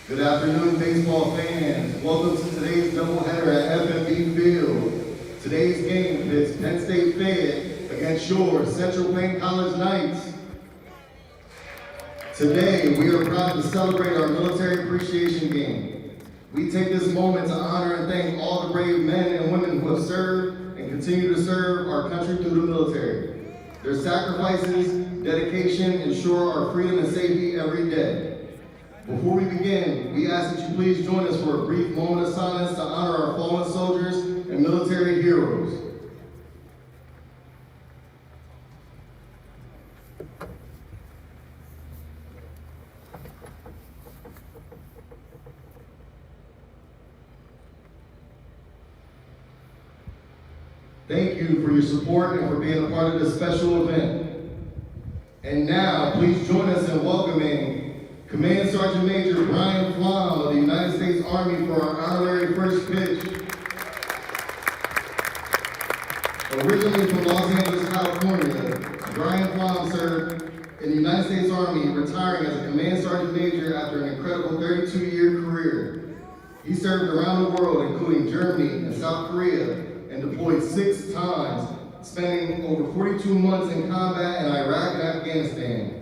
Good afternoon, baseball fans. Welcome to today's doubleheader at FNB Field. Today's game pits Penn State Fayette against your Central Penn College Knights. Today, we are proud to celebrate our Military Appreciation Game. We take this moment to honor and thank all the brave men and women who have served and continue to serve our country through the military. Their sacrifices, dedication ensure our freedom and safety every day. Before we begin, we ask that you please join us for a brief moment of silence to honor our fallen soldiers and military heroes. Thank you for your support and for being a part of this special event. And now, please join us in welcoming Command Sergeant Major Brian Flom of the United States Army for our honorary first pitch. Originally from Los Angeles, California, Brian Flom served in the United States Army, retiring as a Command Sergeant Major after an incredible 32-year career. He served around the world, including Germany and South Korea, and deployed 6 times, spending over 42 months in combat in Iraq and Afghanistan.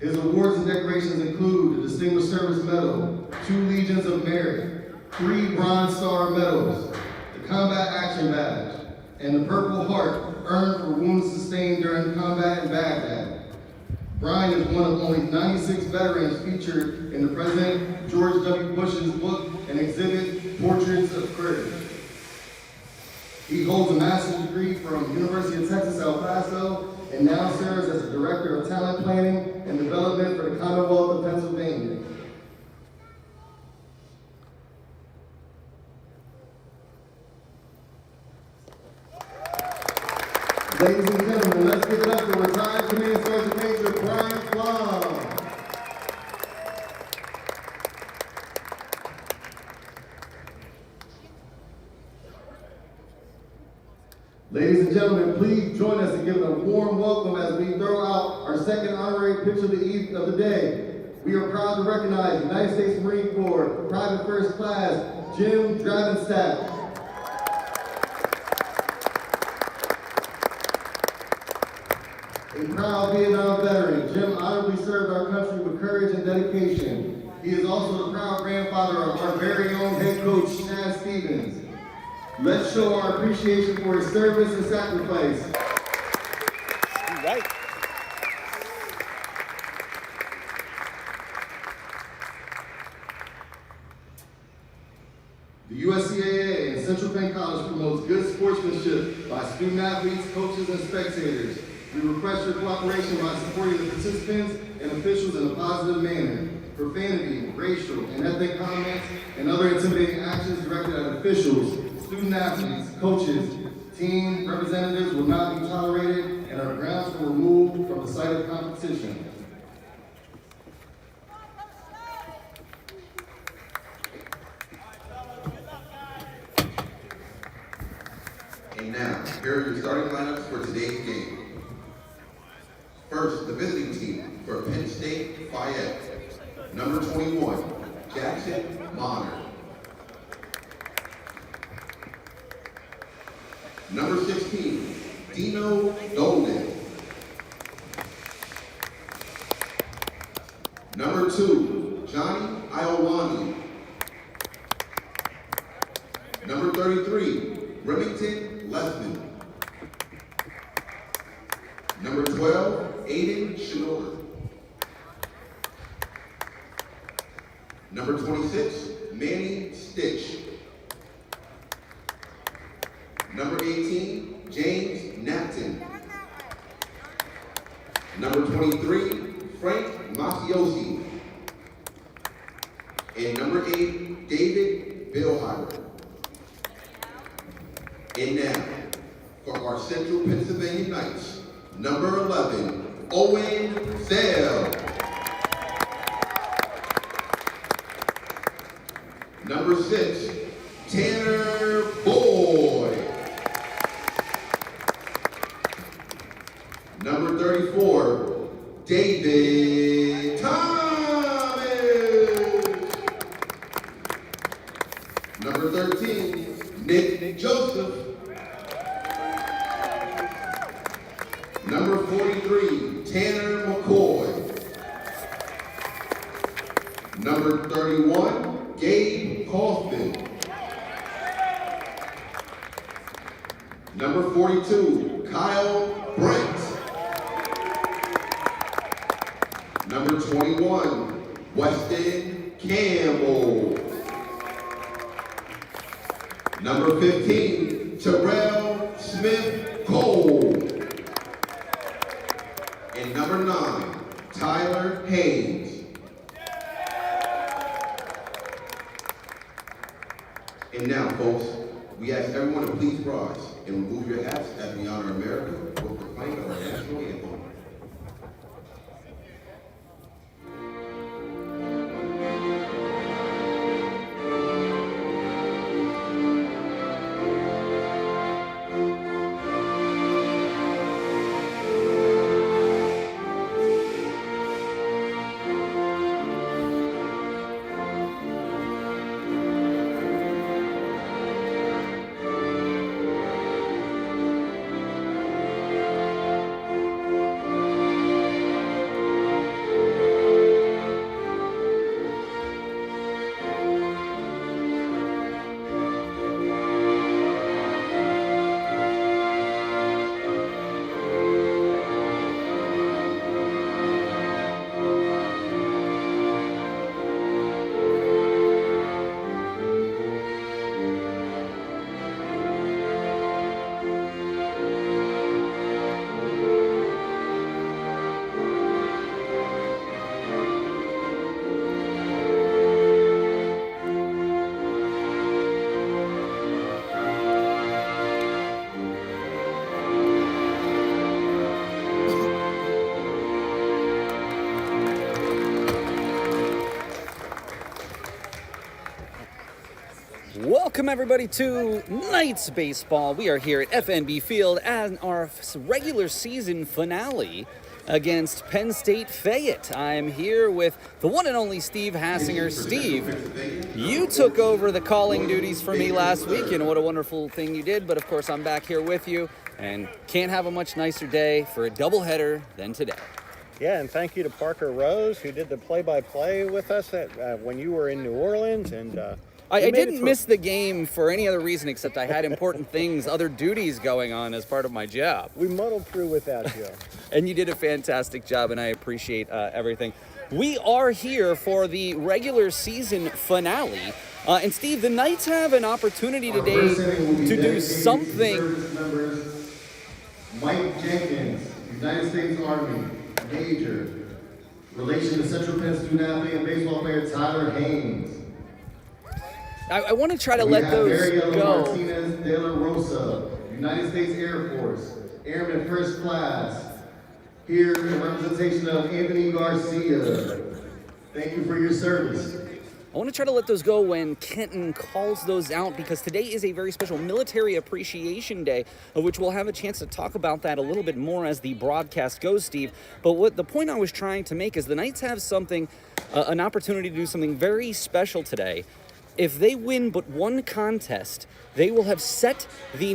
His awards and decorations include the Distinguished Service Medal, 2 Legions of Merit, 3 Bronze Star Medals, the Combat Action Badge, and the Purple Heart earned for wounds sustained during combat in Baghdad. Brian is one of only 96 veterans featured in the President George W. Bush's book and exhibit, Portraits of Courage. He holds a master's degree from University of Texas, El Paso, and now serves as the Director of Talent Planning and Development for the Commonwealth of Pennsylvania. Ladies and gentlemen, let's give it up for retired Command Sergeant Major Brian Flom. Ladies and gentlemen, please join us in giving a warm welcome as we throw out our second honorary pitch of the day. We are proud to recognize United States Marine Corps Private First Class Jim Dravenstadt. A proud Vietnam veteran, Jim honorably served our country with courage and dedication. He is also the proud grandfather of our very own head coach, Chad Stevens. Let's show our appreciation for his service and sacrifice. Right. The USCAA and Central Penn College promotes good sportsmanship by student athletes, coaches, and spectators. We request your cooperation by supporting the participants and officials in a positive manner. Profanity, racial, and ethnic comments, and other intimidating actions directed at officials, student athletes, coaches, team representatives will not be tolerated and are grounds for removal from the site of competition. And now, here are your starting lineups for today's game. First, the visiting team for Penn State Fayette. Number 21, Jackson Monner. Number 16, Dino Dolden. Number 2, Johnny Iowani. Number 33, Remington Lesman. Number 12, Aiden Shinoda. Number 26, Manny Stitch. Number 18, James Napton. Number 23, Frank Mafiosi. And number 8, David Billheimer. And now, for our Central Pennsylvania Knights, number 11, Owen Zell. Number 6, Tanner Boyd. Number 34, David Thomas. Number 43, Tanner McCoy. Number 31, Gabe Kaufman. Number 42, Kyle Brent. Number 21, Weston Campbell. Number 15, Terrell Smith Cole. And number 9, Tyler Haynes. And now, folks, we ask everyone to please rise and remove your hats as we honor America with the playing of our national anthem. Welcome everybody to Knights Baseball. We are here at FNB Field at our regular season finale against Penn State Fayette. I'm here with the one and only Steve Hassinger. Steve, you took over the calling duties for me last week, and what a wonderful thing you did. But of course, I'm back here with you, and can't have a much nicer day for a doubleheader than today. Yeah, and thank you to Parker Rose, who did the play-by-play with us when you were in New Orleans, and I didn't miss the game for any other reason except I had important things, other duties going on as part of my job. We muddled through without you. And you did a fantastic job, and I appreciate everything. We are here for the regular season finale. And Steve, the Knights have an opportunity today to do something. Mike Jenkins, United States Army, Major. Relation to Central Penn student athlete and baseball player Tyler Haynes. I want to try to let those Mariela go. Martinez de la Rosa, United States Air Force, Airman First Class. Here in representation of Anthony Garcia. Thank you for your service. I want to try to let those go when Kenton calls those out, because today is a very special Military Appreciation Day, of which we'll have a chance to talk about that a little bit more as the broadcast goes, Steve. But what the point I was trying to make is the Knights have something, an opportunity to do something very special today. If they win but one contest, they will have set the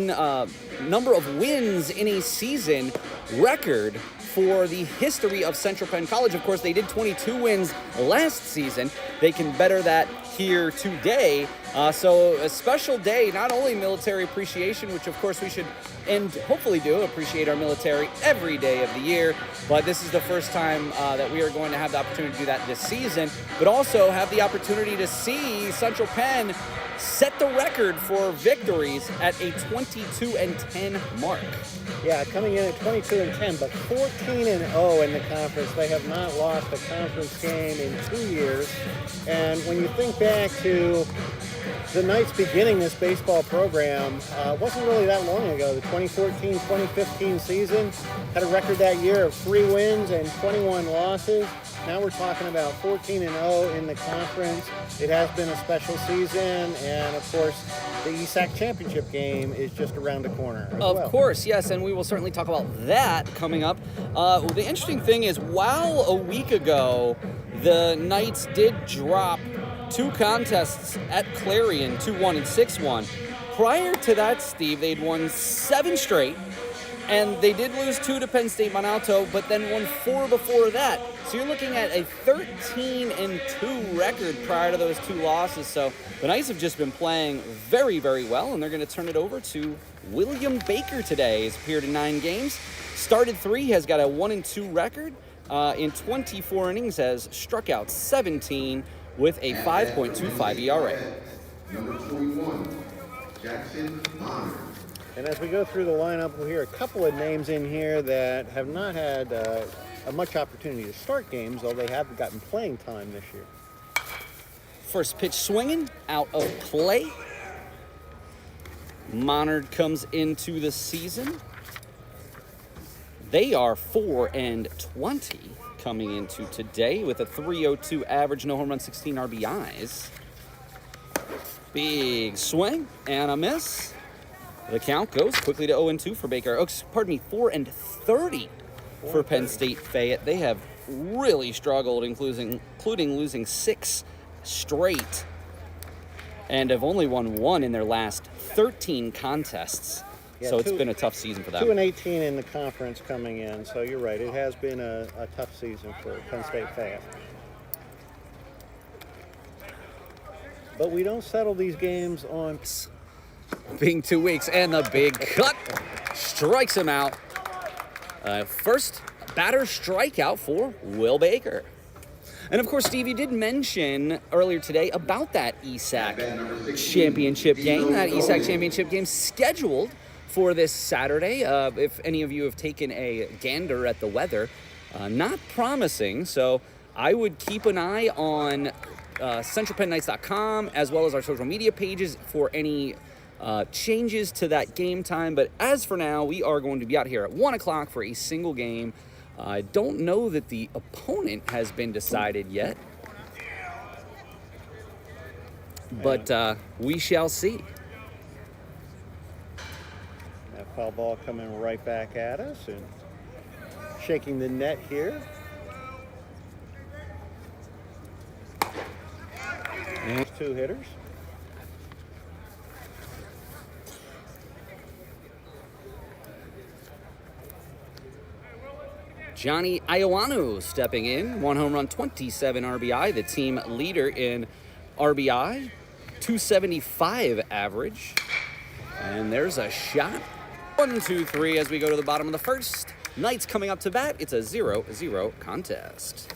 number of wins in a season record for the history of Central Penn College. Of course, they did 22 wins last season. They can better that here today. So a special day, not only military appreciation, which of course we should and hopefully do appreciate our military every day of the year, but this is the first time that we are going to have the opportunity to do that this season, but also have the opportunity to see Central Penn set the record for victories at a 22-10 mark. Yeah, coming in at 22-10, but 14-0 in the conference. They have not lost a conference game in 2 years. And when you think back to the Knights beginning this baseball program, wasn't really that long ago. The 2014-2015 season had a record that year of 3 wins and 21 losses. Now we're talking about 14-0 in the conference. It has been a special season, and of course, the ESAC championship game is just around the corner. Of course, yes, and we will certainly talk about that coming up. The interesting thing is, while a week ago, the Knights did drop 2 contests at Clarion, 2-1 and 6-1. Prior to that, Steve, they'd won 7 straight, And they did lose 2 to Penn State Monalto, but then won 4 before that. So you're looking at a 13-2 record prior to those 2 losses. So the Knights have just been playing very, very well, and they're going to turn it over to William Baker today. He's appeared in 9 games, started 3, has got a 1-2 record. In 24 innings, has struck out 17 with a 5.25 ERA. Number 21, Jackson Bonner. And as we go through the lineup, we'll hear a couple of names in here that have not had a much opportunity to start games, though they have gotten playing time this year. First pitch swinging, out of play. Monard comes into the season. They are 4-20 coming into today with a 3.02 average, no home run, 16 RBIs. Big swing and a miss. The count goes quickly to 0-2 for Baker. 4-30 for Penn State Fayette. They have really struggled, including losing 6 straight, and have only won 1 in their last 13 contests. Yeah, so it's been a tough season for them. 2-18 in the conference coming in. So you're right. It has been a tough season for Penn State Fayette. But we don't settle these games on Being 2 weeks, and the big cut strikes him out. First batter strikeout for Will Baker. And of course, Steve, you did mention earlier today about that ESAC championship game. That ESAC championship game scheduled for this Saturday. If any of you have taken a gander at the weather, not promising. So I would keep an eye on centralpennknights.com as well as our social media pages for any changes to that game time. But as for now, we are going to be out here at 1 o'clock for a single game. I don't know that the opponent has been decided yet, but we shall see. That foul ball coming right back at us and shaking the net here. And 2 hitters. Johnny Ioanu stepping in, 1 home run, 27 RBI, the team leader in RBI, 275 average. And there's a shot. 1, 2, 3 as we go to the bottom of the first. Knights coming up to bat. It's a 0-0 contest.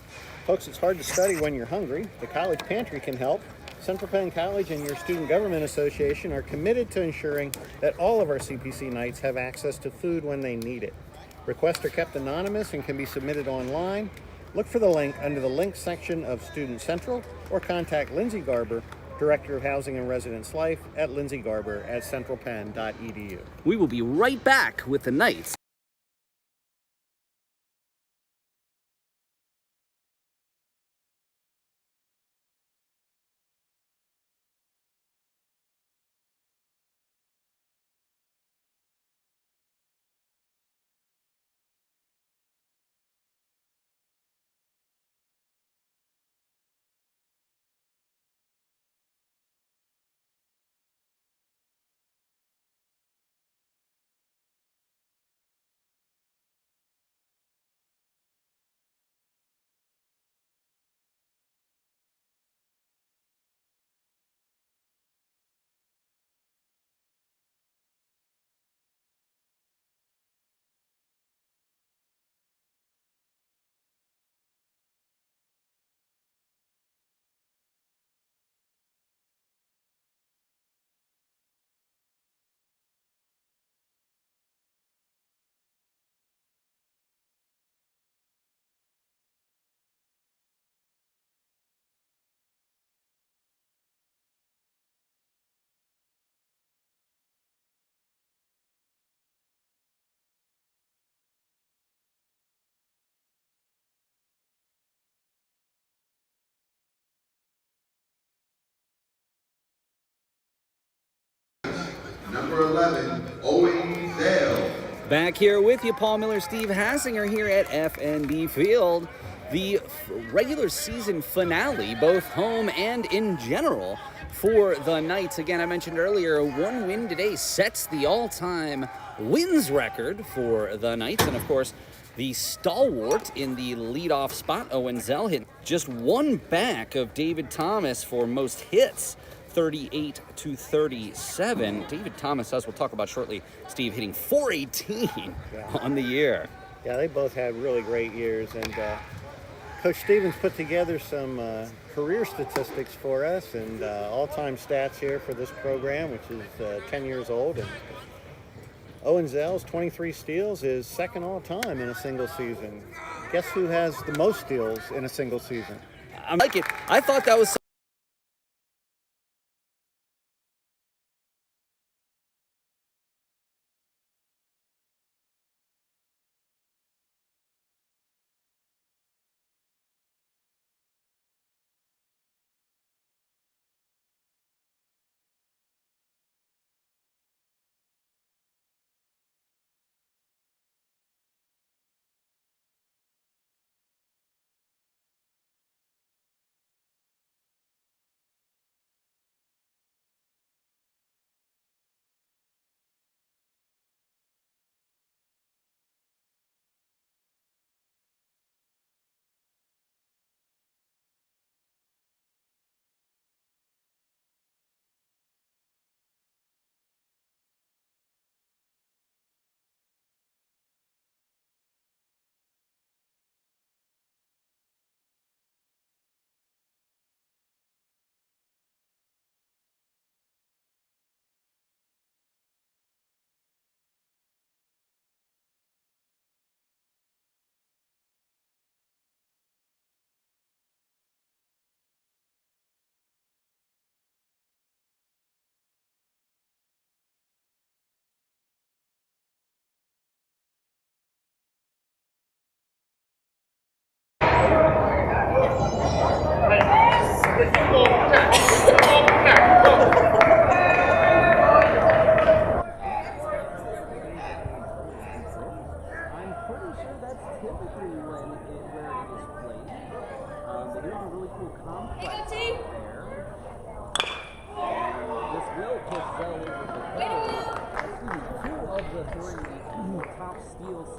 Folks, it's hard to study when you're hungry. The College Pantry can help. Central Penn College and your Student Government Association are committed to ensuring that all of our CPC Knights have access to food when they need it. Requests are kept anonymous and can be submitted online. Look for the link under the links section of Student Central or contact Lindsay Garber, Director of Housing and Residence Life at lindsaygarber@centralpenn.edu. We will be right back with the Knights. Number 11, Owen Zell. Back here with you, Paul Miller, Steve Hassinger here at FNB Field. The regular season finale, both home and in general, for the Knights. Again, I mentioned earlier, 1 win today sets the all-time wins record for the Knights. And of course, the stalwart in the leadoff spot, Owen Zell, hit just one back of David Thomas for most hits, 38 to 37. David Thomas, as we'll talk about shortly, Steve, hitting .418 on the year. Yeah, they both had really great years, and Coach Stevens put together some career statistics for us and all-time stats here for this program, which is 10 years old. And Owen Zell's 23 steals is second all-time in a single season. Guess who has the most steals in a single season? I like it. I thought that was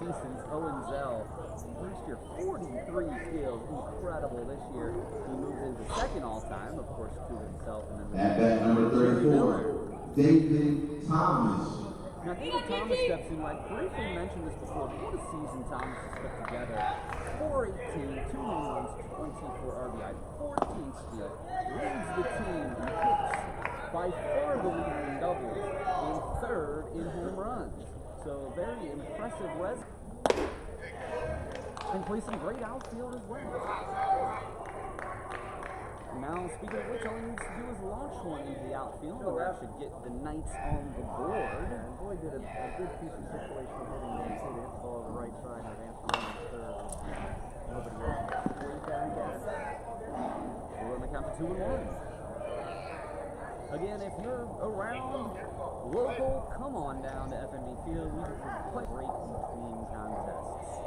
seasons. Owen Zell, first year 43 steals, incredible this year. He moves into second all-time, of course, to himself. And then at bat number 34, David Thomas. Now, David Thomas steps in. I briefly mentioned this before, but what a season Thomas has put together. 418, 2 home runs, 24 RBIs, 14 steals, leads the team in hits, by far the leader in doubles, and third in home runs. So very impressive resume. And plays some great outfield as well. Now, speaking of which, all he needs to do is launch one into the outfield, and that should get the Knights on the board. And boy, did a good piece of situational hitting there. You see the hit ball on the right side, and advance one on the third. Nobody else. Way back at it. We're on the count to 2-1. Again, if you're around local, come on down to FNB Field. We can play break between contests.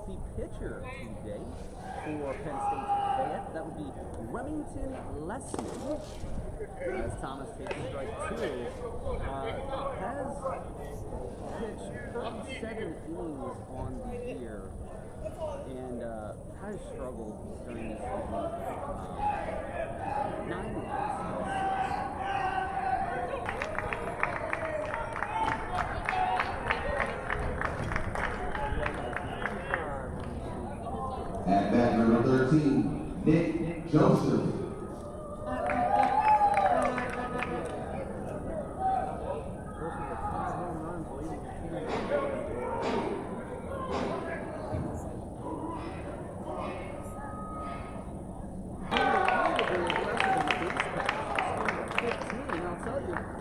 The pitcher today for Penn State Fayette, that would be Remington Lessman. As Thomas takes strike 2, has pitched 37 innings on the year and has struggled during this season. 9 innings. At bat number 13, Nick Joseph.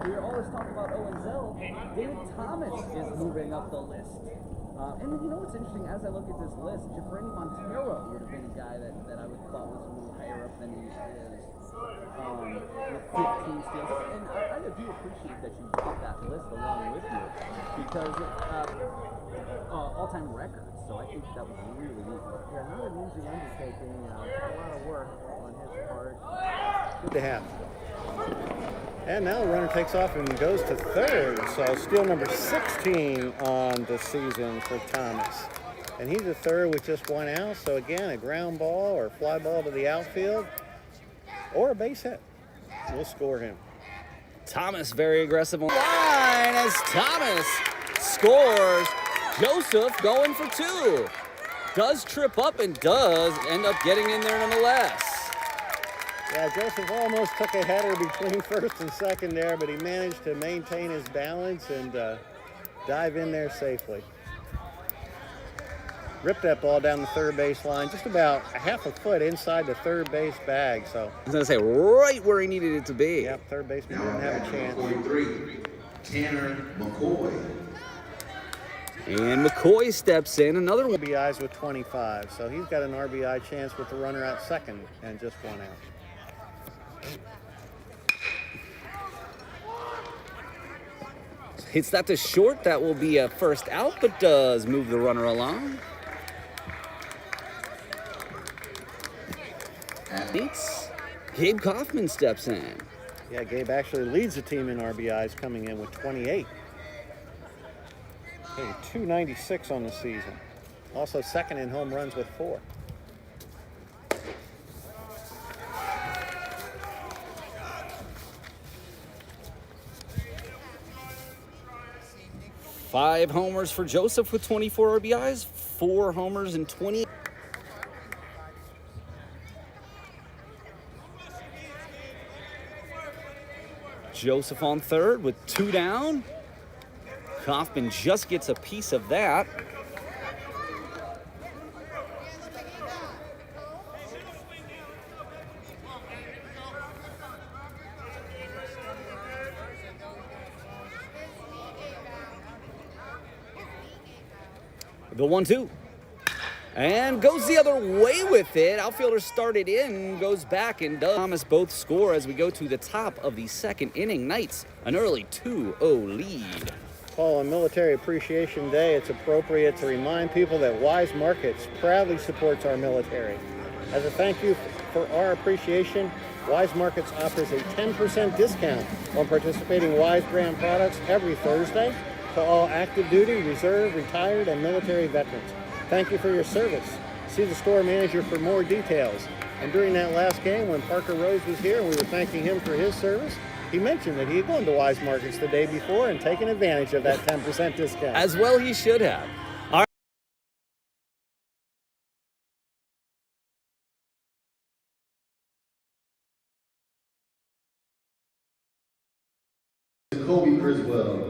We always talk about Owen Zell. David Thomas is moving up the list. And you know what's interesting, as I look at this list, Jafrani Montero would have been a guy that I would have thought was a little higher up than he is with 15 steals. And I do appreciate that you put that list along with you because all-time records. So I think that was really neat. Yeah, not an easy undertaking. A lot of work on his part. Good to have. And now the runner takes off and goes to third. So steal number 16 on the season for Thomas. And he's a third with just one out. So again, a ground ball or fly ball to the outfield or a base hit. We'll score him. Thomas very aggressive on the line as Thomas scores. Joseph going for two. Does trip up and does end up getting in there nonetheless. Yeah, Joseph almost took a header between first and second there, but he managed to maintain his balance and dive in there safely. Ripped that ball down the third base line, just about a half a foot inside the third base bag. So I was going to say right where he needed it to be. Yep, third baseman didn't have a chance. 43, Tanner McCoy. And McCoy steps in, another one. RBIs with 25, so he's got an RBI chance with the runner at second and just one out. Hits that to short. That will be a first out, but does move the runner along. Gabe Kaufman steps in. Yeah, Gabe actually leads the team in RBIs, coming in with 28. Hitting 296 on the season. Also second in home runs with 4. Five homers for Joseph with 24 RBIs, 4 homers and 20. Joseph on third with 2 down. Kaufman just gets a piece of that. The 1-2. And goes the other way with it. Outfielder started in, goes back, and does. Thomas both score as we go to the top of the second inning. Knights, an early 2-0 lead. Paul, on Military Appreciation Day, it's appropriate to remind people that Weis Markets proudly supports our military. As a thank you for our appreciation, Weis Markets offers a 10% discount on participating Weis brand products every Thursday to all active duty, reserve, retired, and military veterans. Thank you for your service. See the store manager for more details. And during that last game, when Parker Rose was here and we were thanking him for his service, he mentioned that he had gone to Weis Markets the day before and taken advantage of that 10% discount. As well he should have. Kobe Criswell.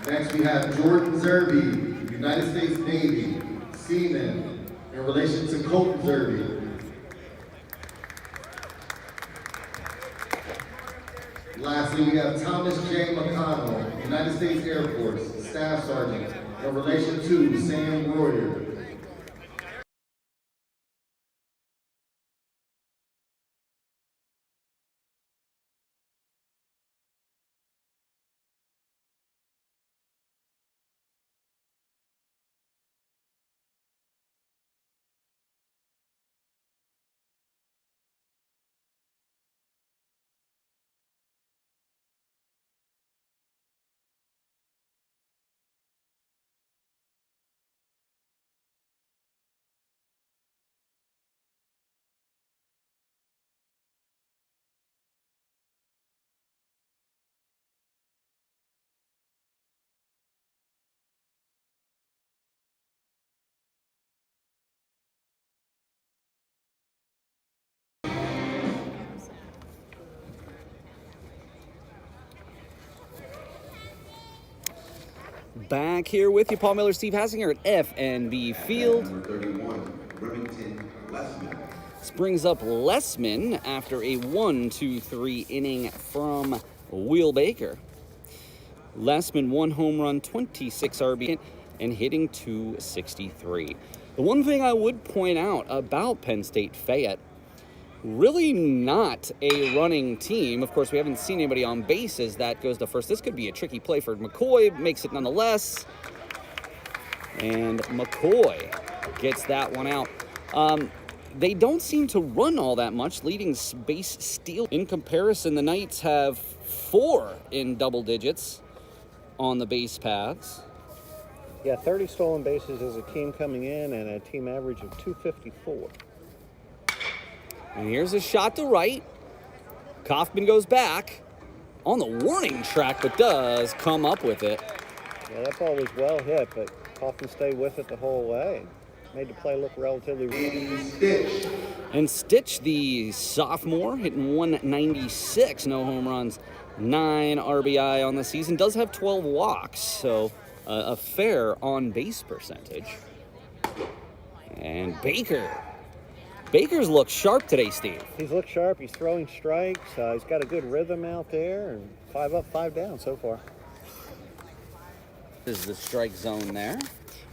Next we have Jordan Zerby, United States Navy, seaman, in relation to Colton Zerby. Lastly, we have Thomas J. McConnell, United States Air Force, Staff Sergeant, in relation to Sam Royer. Back here with you, Paul Miller, Steve Hassinger at FNB Field. Number 31, Remington Lessman. This brings up Lessman after a 1-2-3 inning from Will Baker. Lessman 1 home run, 26 RBI, and hitting .263. The one thing I would point out about Penn State Fayette, really not a running team. Of course, we haven't seen anybody on bases. That goes to first. This could be a tricky play for McCoy. Makes it nonetheless. And McCoy gets that one out. They don't seem to run all that much, leading base steal. In comparison, the Knights have 4 in double digits on the base paths. Yeah, 30 stolen bases as a team coming in and a team average of 254. And here's a shot to right. Kaufman goes back on the warning track, but does come up with it. Yeah, that ball was well hit, but Kaufman stayed with it the whole way. Made the play look relatively... And Stitch, the sophomore, hitting 196, no home runs, 9 RBI on the season, does have 12 walks, so a fair on-base percentage. And Baker's looked sharp today, Steve. He's looked sharp. He's throwing strikes. He's got a good rhythm out there, and 5 up, 5 down so far. This is the strike zone there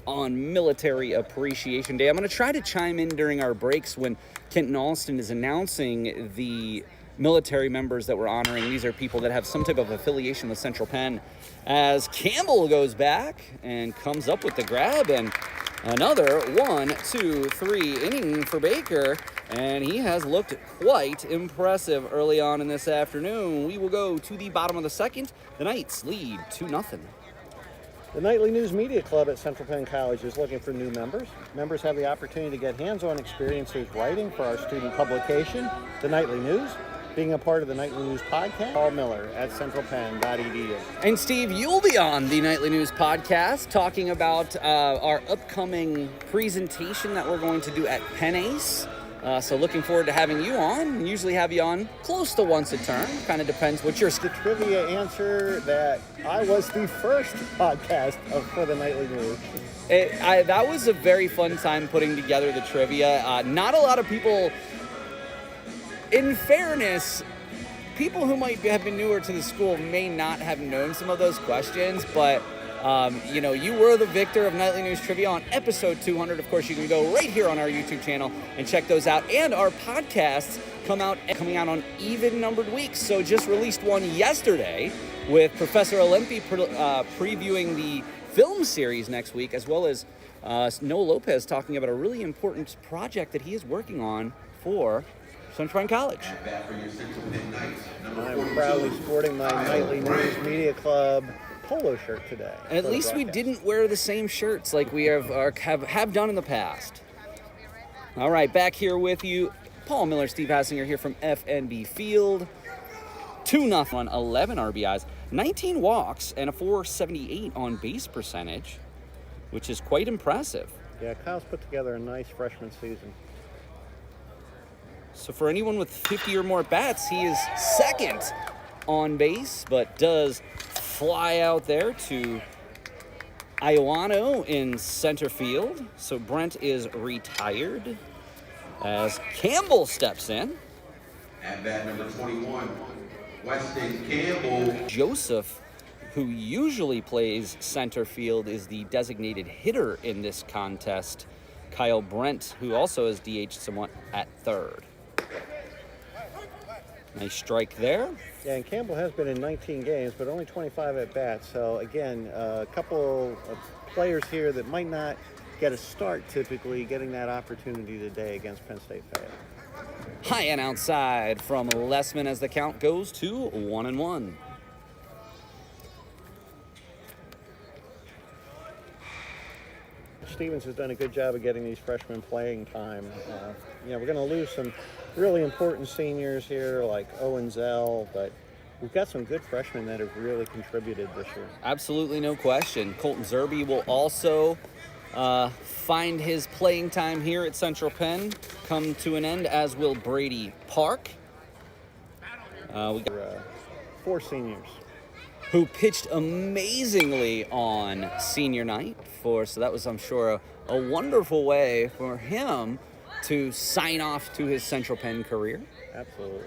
on Military Appreciation Day. I'm going to try to chime in during our breaks when Kenton Alston is announcing the military members that we're honoring. These are people that have some type of affiliation with Central Penn. As Campbell goes back and comes up with the grab, and another 1, 2, 3 inning for Baker, and he has looked quite impressive early on in this afternoon. We will go to the bottom of the second. The Knights lead 2-0. The Knightly News Media Club at Central Penn College is looking for new members. Members have the opportunity to get hands-on experiences writing for our student publication, The Knightly News, being a part of the Knightly News podcast. Paul Miller at centralpenn.edu. And Steve, you'll be on the Knightly News podcast talking about our upcoming presentation that we're going to do at Penn Ace. So looking forward to having you on. Usually have you on close to once a term. Kind of depends what your... The trivia answer that I was the first podcast for the Knightly News. That was a very fun time putting together the trivia. Not a lot of people... In fairness, people who might have been newer to the school may not have known some of those questions, but you were the victor of Nightly News Trivia on episode 200. Of course, you can go right here on our YouTube channel and check those out. And our podcasts coming out on even-numbered weeks. So just released one yesterday with Professor Olempi previewing the film series next week, as well as Noah Lopez talking about a really important project that he is working on for Central Penn College. I'm proudly sporting my Knightly News Media Club polo shirt today. At least we didn't wear the same shirts like we have done in the past. All right, back here with you, Paul Miller, Steve Hassinger here from FNB Field. 2-0 on 11 RBIs, 19 walks, and a .478 on base percentage, which is quite impressive. Yeah, Kyle's put together a nice freshman season. So for anyone with 50 or more bats, he is second on base, but does fly out there to Ioano in center field. So Brent is retired as Campbell steps in. At bat number 21, Weston Campbell. Joseph, who usually plays center field, is the designated hitter in this contest. Kyle Brent, who also has DH somewhat at third. Nice strike there. Yeah, and Campbell has been in 19 games, but only 25 at-bats. So, again, a couple of players here that might not get a start typically getting that opportunity today against Penn State Fayette. High and outside from Lessman as the count goes to 1-1. Stevens has done a good job of getting these freshmen playing time. We're going to lose some really important seniors here like Owen Zell, but we've got some good freshmen that have really contributed this year. Absolutely no question. Colton Zerby will also find his playing time here at Central Penn come to an end, as will Brady Park. We got 4 seniors who pitched amazingly on senior night so that was, I'm sure, a wonderful way for him to sign off to his Central Penn career. Absolutely.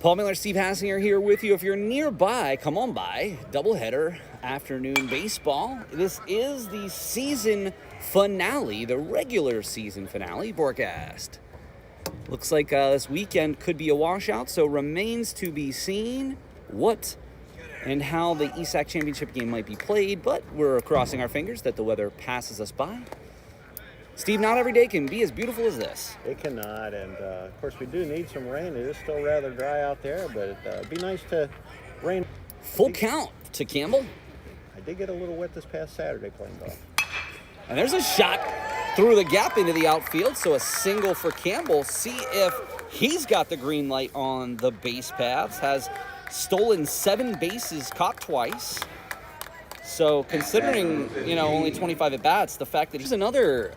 Paul Miller, Steve Hassinger here with you. If you're nearby, come on by. Doubleheader afternoon baseball. This is the season finale, the regular season finale broadcast. Looks like this weekend could be a washout, so remains to be seen what and how the ESAC championship game might be played, but we're crossing our fingers that the weather passes us by. Steve, not every day can be as beautiful as this. It cannot, and of course we do need some rain. It is still rather dry out there, but it'd be nice to rain. Full count to Campbell. I did get a little wet this past Saturday playing golf. And there's a shot through the gap into the outfield, so a single for Campbell. See if he's got the green light on the base paths. Has stolen 7 bases, caught twice. So considering, only 25 at-bats, the fact that he's another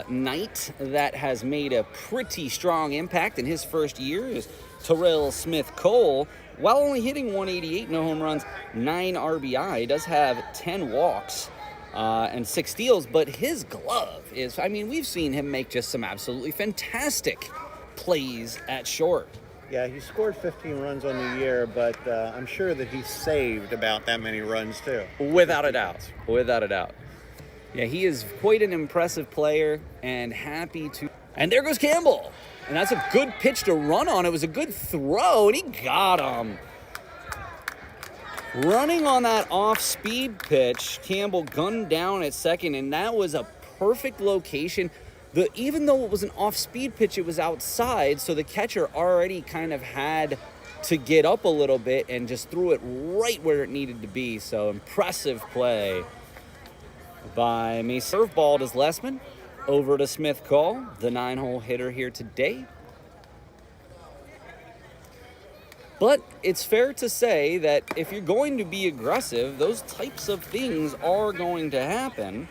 Knight that has made a pretty strong impact in his first year is Terrell Smith-Cole. While only hitting 188, no home runs, 9 RBI, does have 10 walks and 6 steals, but his glove is, we've seen him make just some absolutely fantastic plays at short. Yeah, he scored 15 runs on the year, but I'm sure that he saved about that many runs too. Without a doubt. Without a doubt. Yeah, he is quite an impressive player and happy to... And there goes Campbell. And that's a good pitch to run on. It was a good throw, and he got him. Running on that off-speed pitch, Campbell gunned down at second, and that was a perfect location. Even though it was an off-speed pitch, it was outside, so the catcher already kind of had to get up a little bit and just threw it right where it needed to be. So impressive play by Mason. Curveball to Lessman, over to Smith-Cole, the 9-hole hitter here today. But it's fair to say that if you're going to be aggressive, those types of things are going to happen.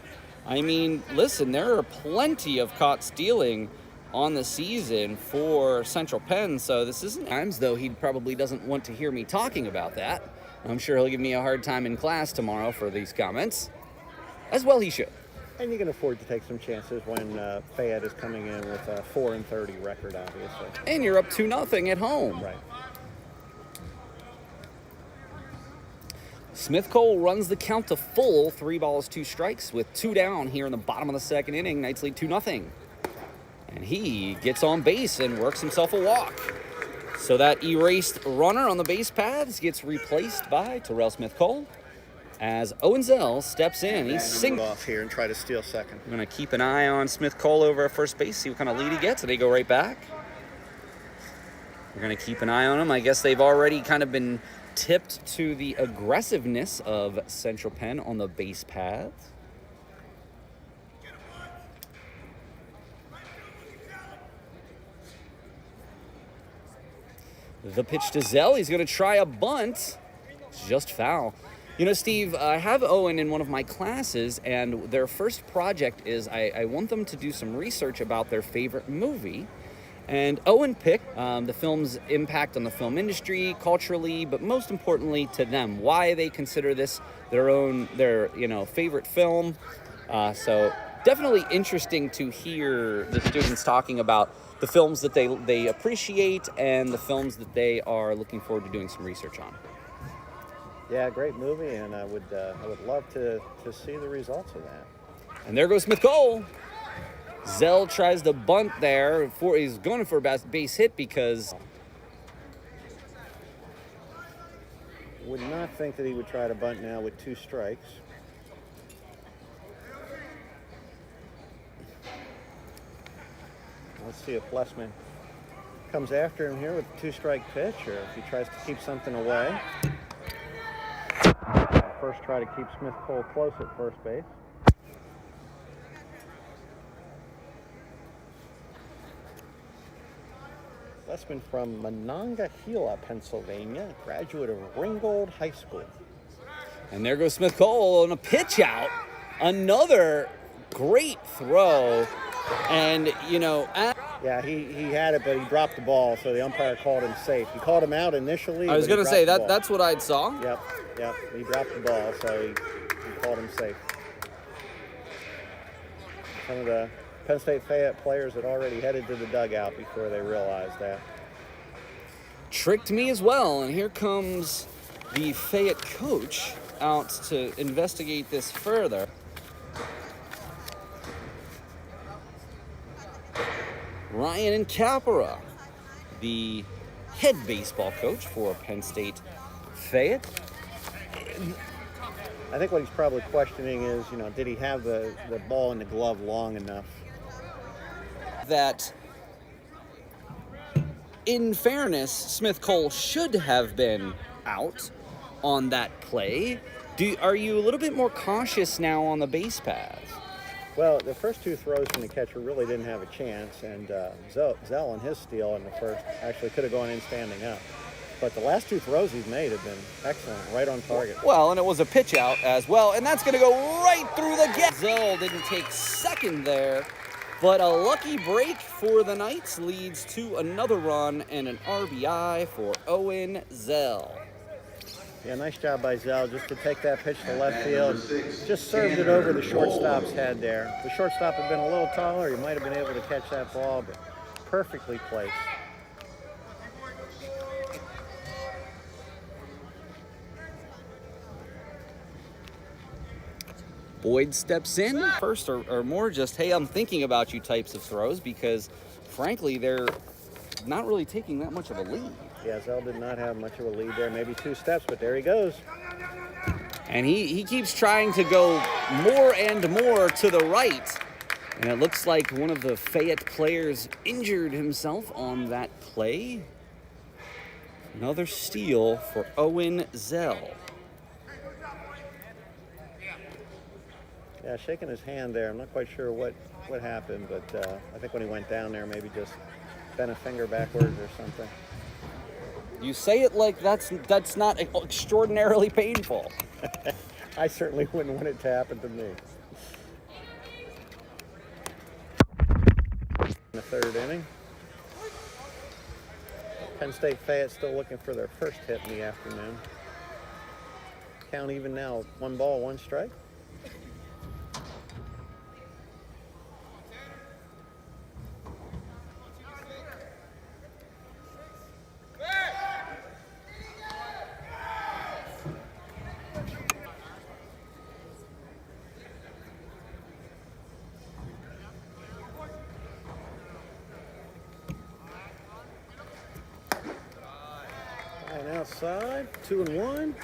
Listen, there are plenty of caught stealing on the season for Central Penn, so this isn't times, though he probably doesn't want to hear me talking about that. I'm sure he'll give me a hard time in class tomorrow for these comments. As well he should. And you can afford to take some chances when Fayette is coming in with a 4-30 record, obviously. And you're up 2-0 at home. Right. Smith-Cole runs the count to full, 3 balls, 2 strikes, with 2 down here in the bottom of the second inning. Knights lead 2-0. And he gets on base and works himself a walk. So that erased runner on the base paths gets replaced by Terrell Smith-Cole as Owen Zell steps in. He's single off here and try to steal second. I'm going to keep an eye on Smith-Cole over at first base, see what kind of lead he gets, and they go right back. We're going to keep an eye on him. I guess they've already kind of been tipped to the aggressiveness of Central Penn on the base paths. The pitch to Zell. He's going to try a bunt. It's just foul. Steve, I have Owen in one of my classes, and their first project is I want them to do some research about their favorite movie. And Owen picked the film's impact on the film industry, culturally, but most importantly to them, why they consider this their favorite film. So definitely interesting to hear the students talking about the films that they appreciate and the films that they are looking forward to doing some research on. Yeah, great movie, and I would love to see the results of that. And there goes Smith-Cole. Zell tries to bunt there. He's going for a base hit because... Would not think that he would try to bunt now with 2 strikes. Let's see if Lessman comes after him here with a 2-strike pitch, or if he tries to keep something away. First try to keep Smith-Cole close at first base. Lessman from Monongahela, Pennsylvania, graduate of Ringgold High School. And there goes Smith-Cole on a pitch out. Another great throw. And, Yeah, he had it, but he dropped the ball, so the umpire called him safe. He called him out initially. I was going to say, that's what I saw. Yep. He dropped the ball, so he called him safe. Some of the Penn State Fayette players had already headed to the dugout before they realized that. tricked me as well. And here comes the Fayette coach out to investigate this further. Ryan Capra, the head baseball coach for Penn State Fayette. I think what he's probably questioning is, did he have the ball in the glove long enough? That, in fairness, Smith Cole should have been out on that play. Are you a little bit more cautious now on the base paths? Well, the first two throws from the catcher really didn't have a chance, and Zell on his steal in the first actually could have gone in standing up. But the last two throws he's made have been excellent, right on target. Well, and it was a pitch out as well, and that's going to go right through the gap. Zell didn't take second there, but a lucky break for the Knights leads to another run and an RBI for Owen Zell. Yeah, nice job by Zell just to take that pitch to left field. Just served it over the shortstop's head there. If the shortstop had been a little taller, he might have been able to catch that ball, but perfectly placed. Boyd steps in first, or more just, hey, I'm thinking about you types of throws, because frankly, they're not really taking that much of a lead. Yeah, Zell did not have much of a lead there, maybe 2 steps, but there he goes. And he keeps trying to go more and more to the right. And it looks like one of the Fayette players injured himself on that play. Another steal for Owen Zell. Yeah, shaking his hand there. I'm not quite sure what happened, but I think when he went down there, maybe just bent a finger backwards or something. You say it like that's not extraordinarily painful. I certainly wouldn't want it to happen to me. In the third inning. Penn State Fayette still looking for their first hit in the afternoon. Count even now, 1 ball, 1 strike. Outside, 2-1.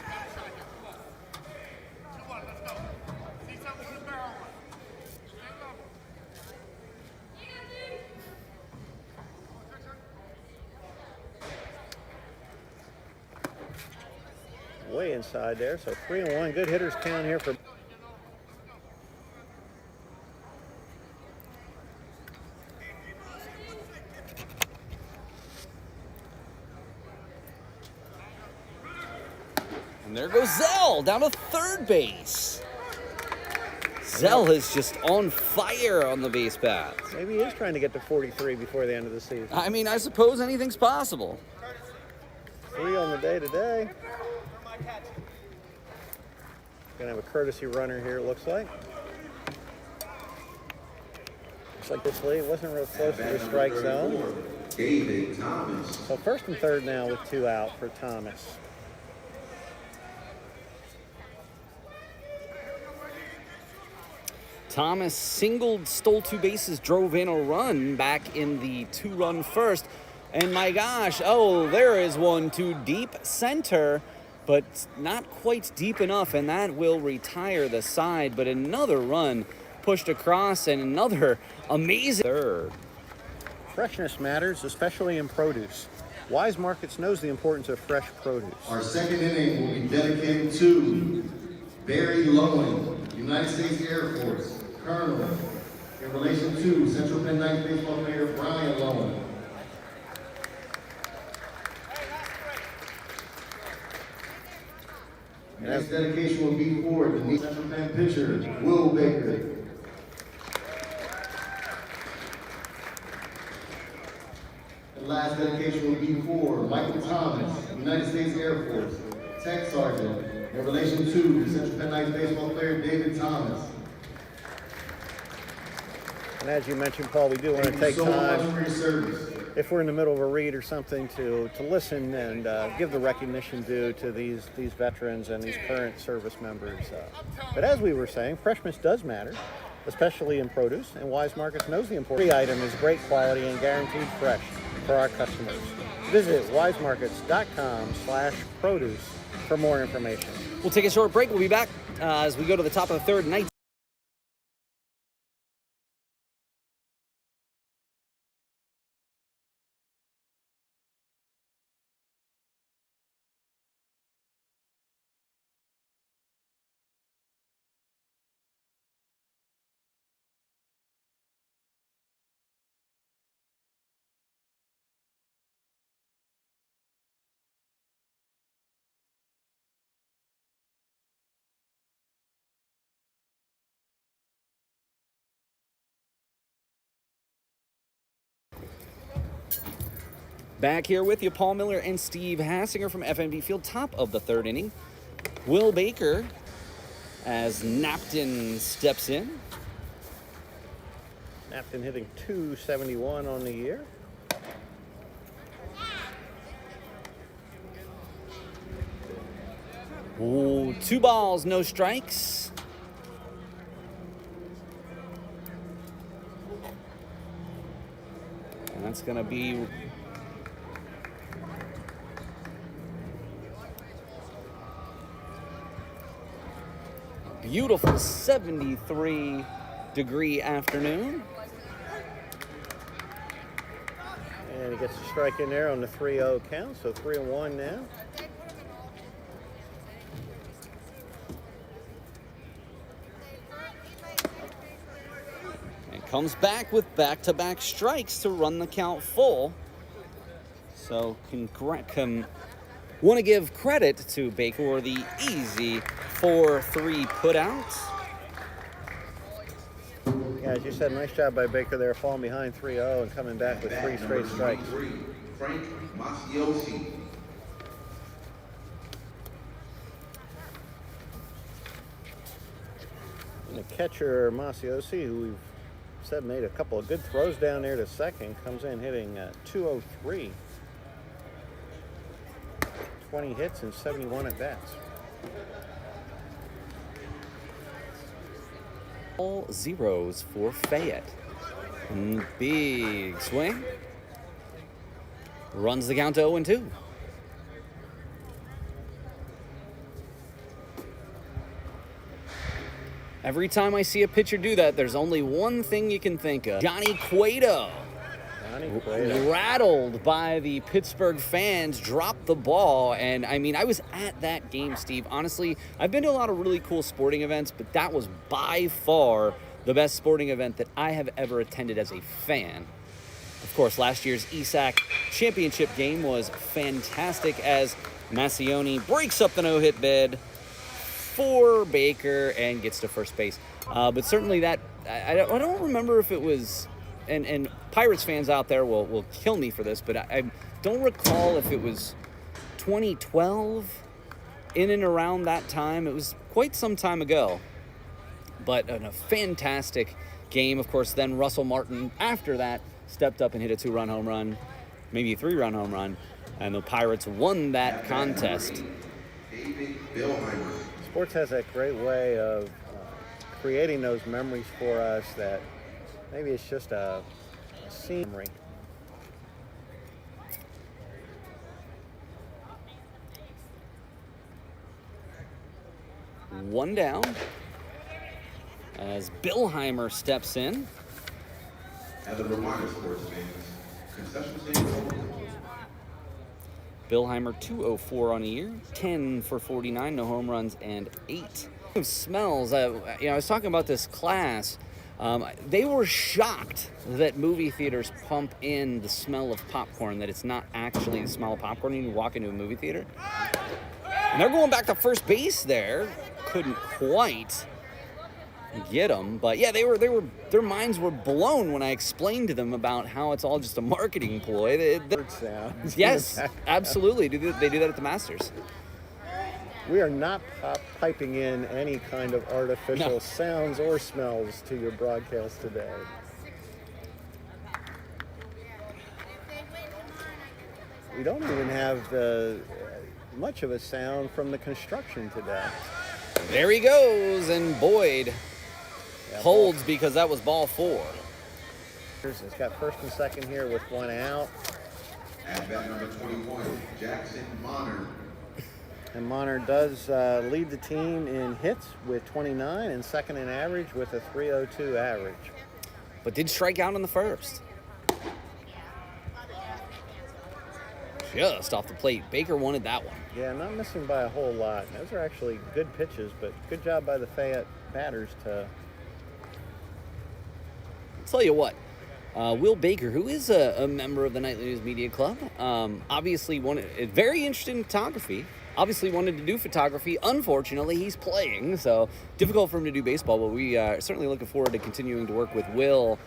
Way inside there, so 3-1. Good hitters count here for. And there goes Zell down to third base. Zell is just on fire on the base path. Maybe he is trying to get to 43 before the end of the season. I mean, I suppose anything's possible. 3 on the day today. Gonna have a courtesy runner here, it looks like. Looks like this lead wasn't real close to the strike zone. David Thomas. So first and third now with 2 out for Thomas. Thomas singled, stole 2 bases, drove in a run back in the 2-run first. And my gosh, oh, there is one to deep center, but not quite deep enough, and that will retire the side. But another run pushed across, and another amazing third. Freshness matters, especially in produce. Weis Markets knows the importance of fresh produce. Our second inning will be dedicated to Barry Lowen, United States Air Force, Colonel, in relation to Central Penn Knights baseball player Brian Lowen. Next dedication will be for the Central Penn pitcher, Will Baker. The last dedication will be for Michael Thomas, United States Air Force, Tech Sergeant, in relation to the Central Penn Knights baseball player David Thomas. And as you mentioned, Paul, we do want to take Thank you so time. much for your service. if we're in the middle of a read or something, to listen and give the recognition due to these veterans and these current service members. But as we were saying, freshness does matter, especially in produce, and Weis Markets knows the importance. Every item is great quality and guaranteed fresh for our customers. Visit weismarkets.com/produce for more information. We'll take a short break. We'll be back as we go to the top of the third. Knights. Back here with you, Paul Miller and Steve Hassinger from FNB Field, top of the third inning. Will Baker, as Napton steps in. Napton hitting .271 on the year. Ooh, 2 balls, no strikes. And that's going to be a beautiful 73-degree afternoon. And he gets a strike in there on the 3-0 count, so 3-1 now. Comes back with back-to-back strikes to run the count full. So want to give credit to Baker for the easy 4-3 put-out. Yeah, as you said, nice job by Baker there, falling behind 3-0 and coming back with 3 straight strikes. Frank Masiosi. And the catcher, Masiosi, who we've said made a couple of good throws down there to second, comes in hitting .203. 20 hits and 71 at-bats. All zeros for Fayette. Big swing. Runs the count to 0-2. Every time I see a pitcher do that, there's only one thing you can think of. Johnny Cueto. Rattled by the Pittsburgh fans, dropped the ball. And I mean, I was at that game, Steve. Honestly, I've been to a lot of really cool sporting events, but that was by far the best sporting event that I have ever attended as a fan. Of course, last year's ESAC championship game was fantastic as Massioni breaks up the no-hit bid for Baker and gets to first base. But certainly that, I don't remember if it was, and Pirates fans out there will kill me for this, but I don't recall if it was 2012, in and around that time. It was quite some time ago. But a fantastic game. Of course, then Russell Martin, after that, stepped up and hit a 2-run home run, maybe a 3-run home run, and the Pirates won that contest. Sports has that great way of creating those memories for us that maybe it's just a scenery. One down as Billheimer steps in. As a reminder, sports fans, concession stands. Billheimer 204 on the year, 10 for 49, no home runs, and 8. Smells. I was talking about this class. They were shocked that movie theaters pump in the smell of popcorn, that it's not actually the smell of popcorn when you walk into a movie theater. And they're going back to first base there. Couldn't quite get them, but yeah, their minds were blown when I explained to them about how it's all just a marketing ploy. Yes, absolutely. They do that at the Masters. We are not piping in any kind of artificial sounds or smells to your broadcast today. we don't even have much of a sound from the construction today. There he goes, and Boyd holds because that was ball 4. It's got first and second here with 1 out. At bat number 21, Jackson Monner. And Monner does lead the team in hits with 29 and second in average with a 302 average. But did strike out in the first. Just off the plate. Baker wanted that one. Yeah, not missing by a whole lot. Those are actually good pitches, but good job by the Fayette batters to... I'll tell you what. Will Baker, who is a member of the Knightly News Media Club, obviously very interested in photography. Obviously wanted to do photography. Unfortunately, he's playing, so difficult for him to do baseball, but we are certainly looking forward to continuing to work with Will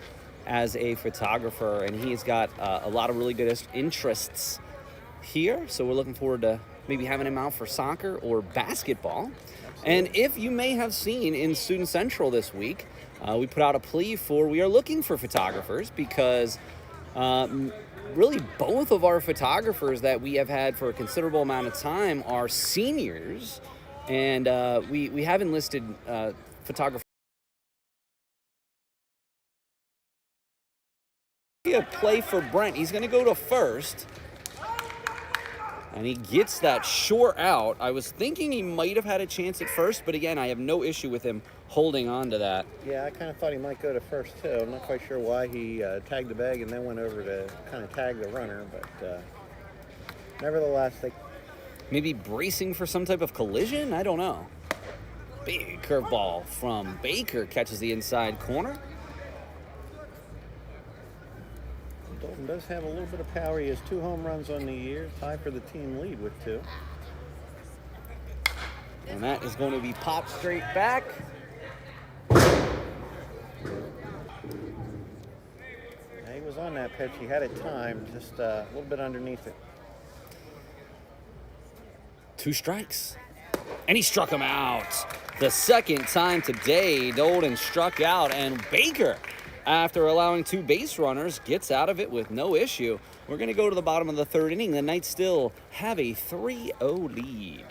as a photographer, and he's got a lot of really good interests here, so we're looking forward to maybe having him out for soccer or basketball. Absolutely. And if you may have seen in Student Central this week, we put out a plea for, we are looking for photographers because really both of our photographers that we have had for a considerable amount of time are seniors, and we have enlisted photographers. A play for Brent. He's going to go to first. And he gets that short out. I was thinking he might have had a chance at first, but again, I have no issue with him holding on to that. Yeah, I kind of thought he might go to first, too. I'm not quite sure why he tagged the bag and then went over to kind of tag the runner, but nevertheless, they... Maybe bracing for some type of collision? I don't know. Big curveball from Baker catches the inside corner. Dalton does have a little bit of power. He has 2 home runs on the year, tied for the team lead with 2. And that is going to be popped straight back. He was on that pitch. He had it timed, just a little bit underneath it. 2 strikes. And he struck him out. The second time today, Dalton struck out, and Baker, after allowing 2 base runners, gets out of it with no issue. We're going to go to the bottom of the 3rd inning. The Knights still have a 3-0 lead.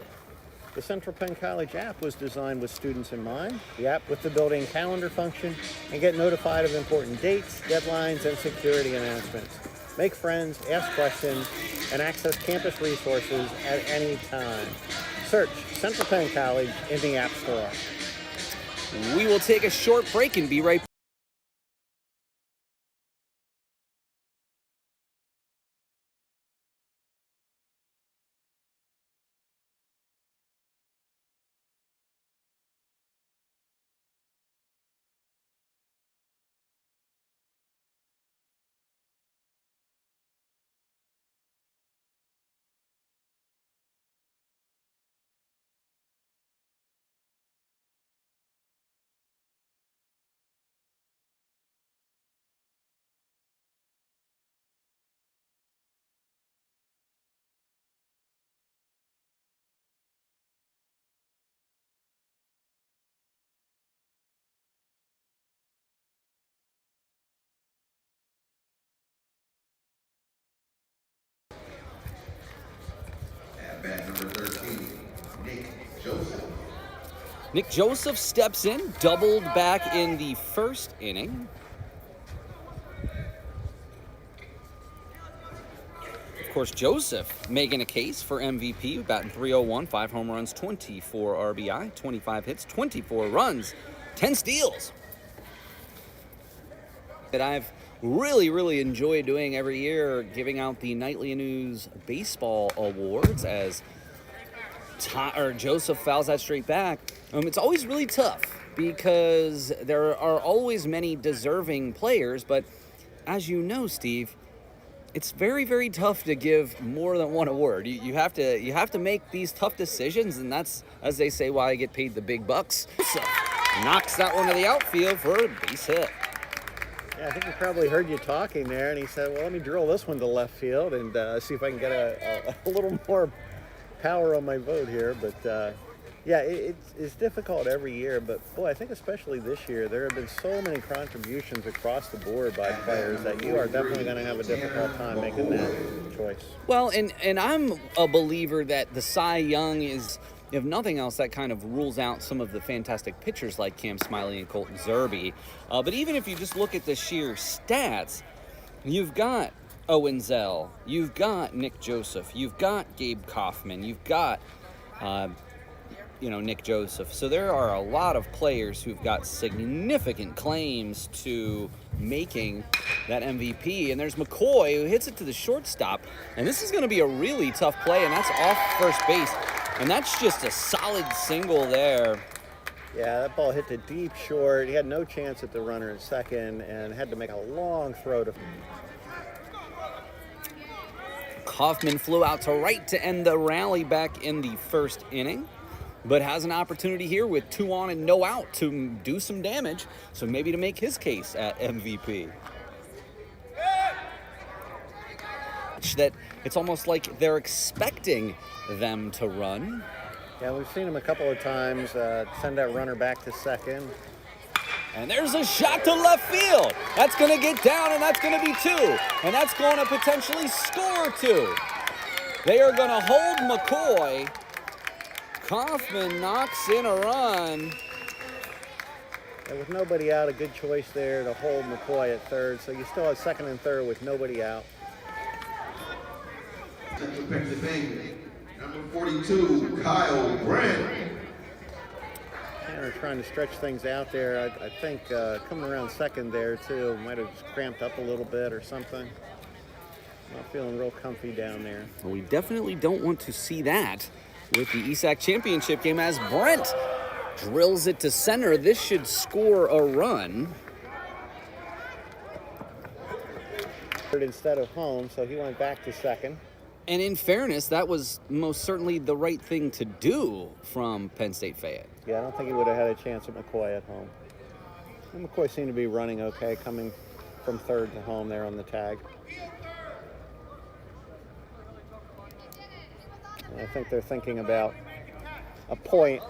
The Central Penn College app was designed with students in mind. The app with the built-in calendar function and get notified of important dates, deadlines, and security announcements. Make friends, ask questions, and access campus resources at any time. Search Central Penn College in the App Store. We will take a short break and be right back. Bat number 13, Nick Joseph. Nick Joseph steps in, doubled back in the 1st inning. Of course, Joseph making a case for MVP, batting .301, 5 home runs, 24 RBI, 25 hits, 24 runs, 10 steals. That I've really enjoyed doing every year, giving out the Knightly News Baseball Awards as Joseph fouls that straight back. It's always really tough because there are always many deserving players, but as you know, Steve, it's very tough to give more than one award. You have to make these tough decisions, and that's, as they say, why I get paid the big bucks. So, knocks that one to the outfield for a base hit. Yeah, I think he probably heard you talking there, and he said, well, let me drill this one to left field and see if I can get a little more power on my vote here. But Yeah, it's difficult every year, but boy, I think especially this year, there have been so many contributions across the board by players that you are definitely going to have a difficult time making that choice. Well, and I'm a believer that the Cy Young is, if nothing else, that kind of rules out some of the fantastic pitchers like Cam Smiley and Colton Zerbe. But even if you just look at the sheer stats, you've got Owen Zell, you've got Nick Joseph, you've got Gabe Kaufman, you've got Nick Joseph. So there are a lot of players who've got significant claims to making that MVP. And there's McCoy, who hits it to the shortstop. And this is going to be a really tough play, and that's off first base. And that's just a solid single there. Yeah, that ball hit the deep short. He had no chance at the runner at second and had to make a long throw to... Kaufman flew out to right to end the rally back in the first inning, but has an opportunity here with 2 on and no out to do some damage, so maybe to make his case at MVP. That it's almost like they're expecting them to run. Yeah, we've seen him a couple of times send that runner back to second. And there's a shot to left field. That's going to get down, and that's going to be 2. And that's going to potentially score 2. They are going to hold McCoy. Kaufman knocks in a run. And with nobody out, a good choice there to hold McCoy at third. So you still have second and third with nobody out. Central Pennsylvania, number 42, Kyle Brent. They're trying to stretch things out there. I think coming around second there, too, might have just cramped up a little bit or something. Not feeling real comfy down there. Well, we definitely don't want to see that with the ESAC championship game as Brent drills it to center. This should score a run. Instead of home, so he went back to second. And in fairness, that was most certainly the right thing to do from Penn State Fayette. Yeah, I don't think he would have had a chance at McCoy at home. And McCoy seemed to be running okay, coming from third to home there on the tag. And I think they're thinking about appealing,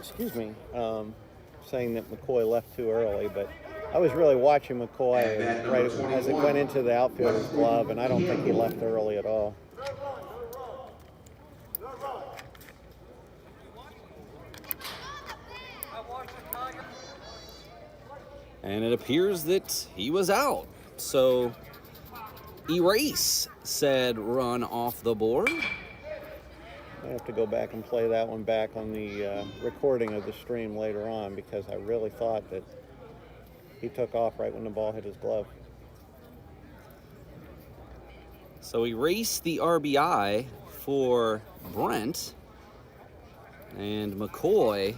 saying that McCoy left too early, but I was really watching McCoy right as it went into the outfielder's glove, and I don't think he left early at all. And it appears that he was out. So Erase said run off the board. I have to go back and play that one back on the recording of the stream later on, because I really thought that he took off right when the ball hit his glove. So Erase the RBI for Brent, and McCoy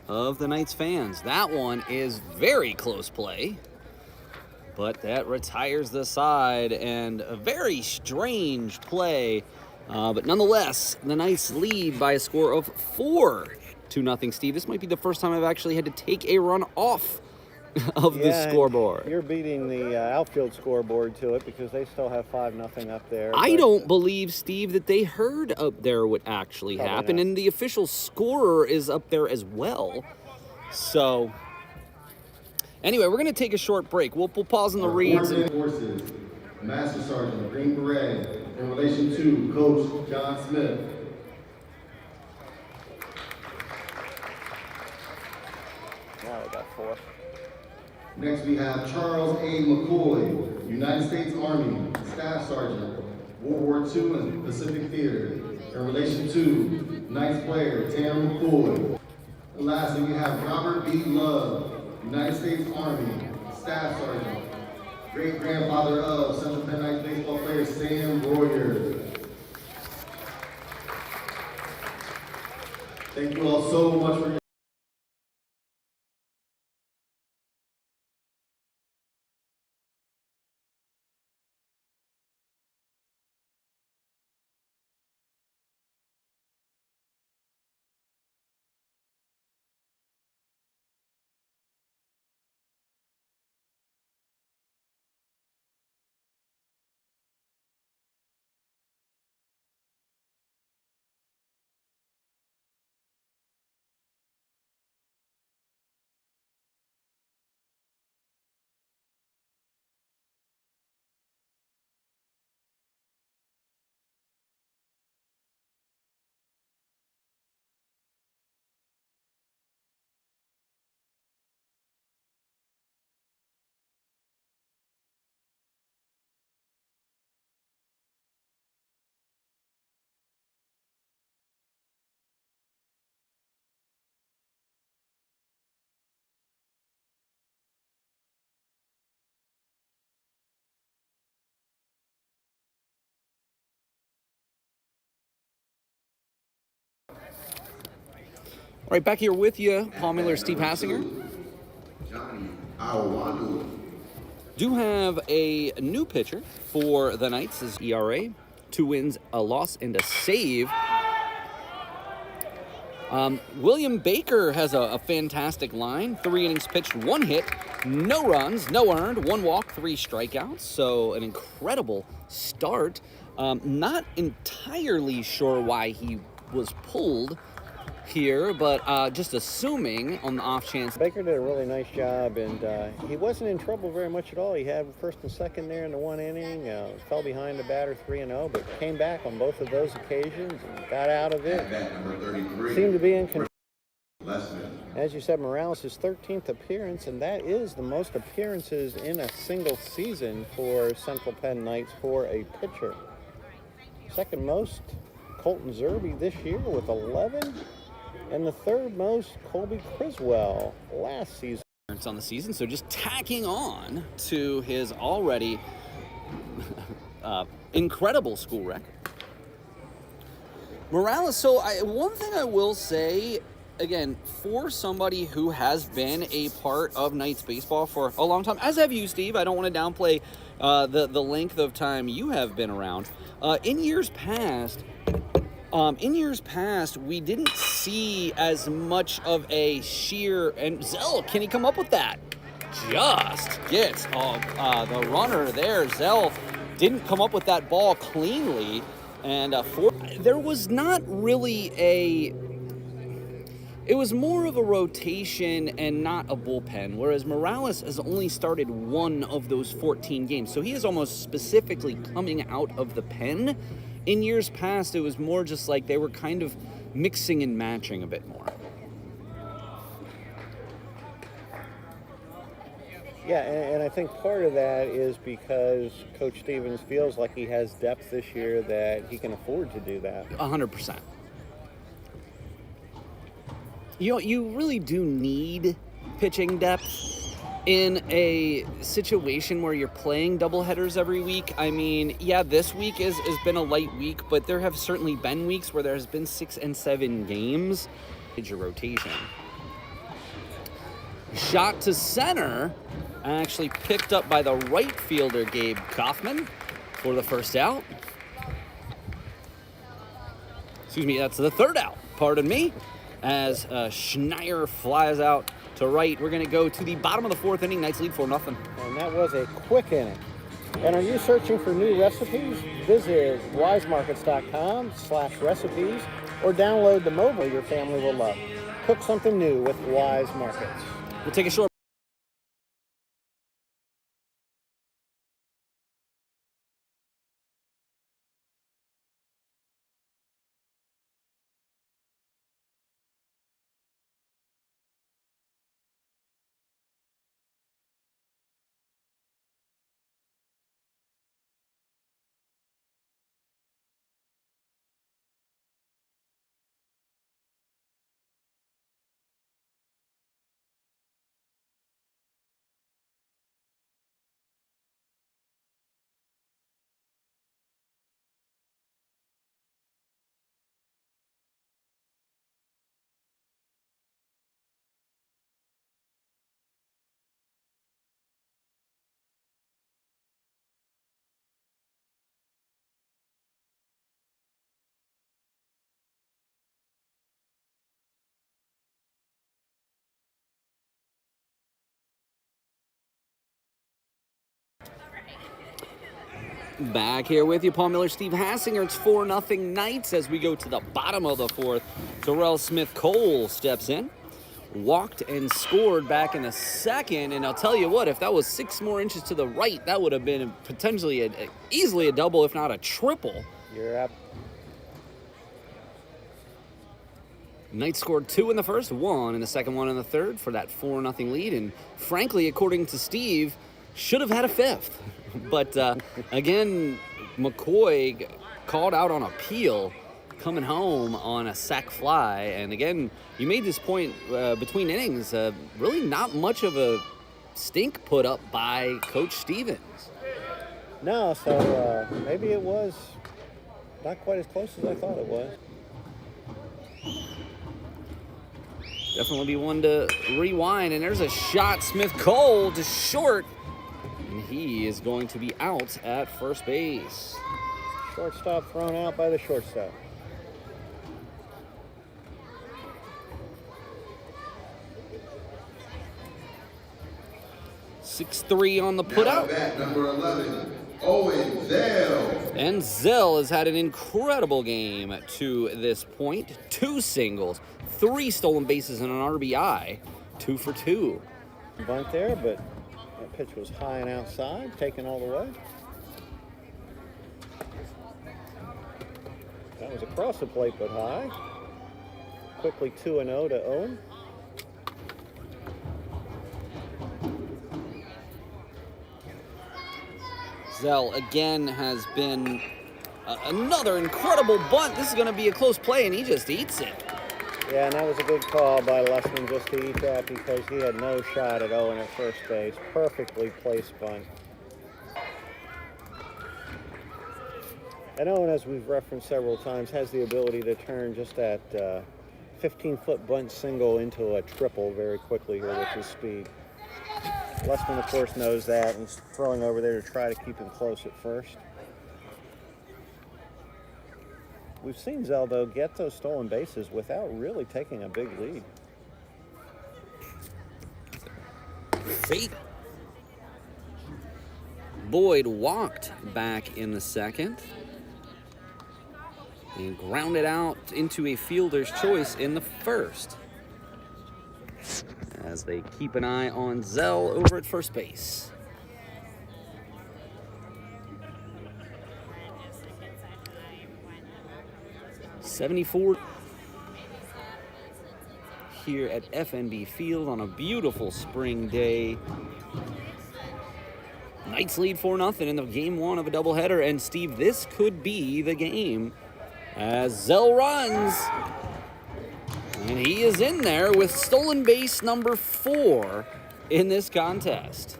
of the Knights fans. That one is very close play, but that retires the side, and a very strange play. But nonetheless, the Knights lead by a score of 4-0. Steve, this might be the first time I've actually had to take a run off of the scoreboard. You're beating the outfield scoreboard to it because they still have 5-0 up there. I don't believe, Steve, that they heard up there what actually happened, and the official scorer is up there as well. So, anyway, we're going to take a short break. We'll pause on the reads. Forces, Master Sergeant Green Beret, in relation to Coach John Smith. Now they got 4. Next we have Charles A. McCoy, United States Army, Staff Sergeant, World War II and Pacific Theater, in relation to Knights player Tam McCoy. And lastly, we have Robert B. Love, United States Army, Staff Sergeant, great-grandfather of Central Penn Knights baseball player Sam Royer. Thank you all so much for your All right, back here with you, Paul Miller, Steve Hassinger. Johnny Awandu. Do have a new pitcher for the Knights. His ERA, 2 wins, a loss, and a save. William Baker has a fantastic line. 3 innings pitched, 1 hit, no runs, no earned, 1 walk, 3 strikeouts. So an incredible start. Not entirely sure why he was pulled here, but just assuming on the off chance. Baker did a really nice job, and he wasn't in trouble very much at all. He had first and second there in the 1 inning, fell behind the batter 3-0, but came back on both of those occasions and got out of it. Number 33. Seemed to be in control. Lesman. As you said, Morales' 13th appearance, and that is the most appearances in a single season for Central Penn Knights for a pitcher. Second most, Colton Zerby this year with 11. And the third most, Colby Criswell last season. On the season, so just tacking on to his already incredible school record. Morales, so one thing I will say, again, for somebody who has been a part of Knights baseball for a long time, as have you, Steve, I don't want to downplay the length of time you have been around. In years past, we didn't see as much of a sheer, and Zell, can he come up with that? Just gets the runner there. Zell didn't come up with that ball cleanly, and there was not really it was more of a rotation and not a bullpen, whereas Morales has only started 1 of those 14 games, so he is almost specifically coming out of the pen. In years past, it was more just like they were kind of mixing and matching a bit more. Yeah, and I think part of that is because Coach Stevens feels like he has depth this year that he can afford to do that. 100%. You really do need pitching depth in a situation where you're playing doubleheaders every week. I mean, yeah, this week has been a light week, but there have certainly been weeks where there's been 6 and 7 games. Major rotation. Shot to center, actually picked up by the right fielder, Gabe Kaufman, for the first out. Excuse me, that's the third out, pardon me, as Schneier flies out to right. We're going to go to the bottom of the 4th inning. Knights lead 4-0. And that was a quick inning. And are you searching for new recipes? Visit wisemarkets.com/recipes or download the mobile your family will love. Cook something new with Weis Markets. We'll take a short back here with you, Paul Miller, Steve Hassinger. It's 4-0 Knights as we go to the bottom of the 4th. Terrell Smith-Cole steps in, walked and scored back in the 2nd. And I'll tell you what, if that was 6 more inches to the right, that would have been potentially easily a double, if not a triple. You're up. Knights scored 2 in the first, 1 in the second, 1 in the third for that 4-0 lead. And frankly, according to Steve, should have had a 5th. But again, McCoy called out on appeal, coming home on a sac fly. And again, you made this point between innings, really not much of a stink put up by Coach Stevens. No, so maybe it was not quite as close as I thought it was. Definitely be one to rewind. And there's a shot. Smith-Cole to short. And he is going to be out at first base. Shortstop thrown out by the shortstop. 6-3 on the Now putout. bat number 11, Owen Zell. And Zell has had an incredible game to this point. 2 singles, 3 stolen bases, and an RBI. 2 for 2. Bunt there, but that pitch was high and outside, taken all the way. That was across the plate, but high. Quickly 2-0 to Owen. Zell again has been another incredible bunt. This is going to be a close play, and he just eats it. Yeah, and that was a good call by Lessman just to eat that because he had no shot at Owen at first base. Perfectly placed bunt. And Owen, as we've referenced several times, has the ability to turn just that 15-foot bunt single into a triple very quickly here with his speed. Lessman, of course, knows that and is throwing over there to try to keep him close at first. We've seen Zell, though, get those stolen bases without really taking a big lead. Fate. Boyd walked back in the second and grounded out into a fielder's choice in the first, as they keep an eye on Zell over at first base. '74 here at FNB Field on a beautiful spring day. Knights lead 4-0 in the game 1 of a doubleheader, and Steve, this could be the game as Zell runs. And he is in there with stolen base number 4 in this contest.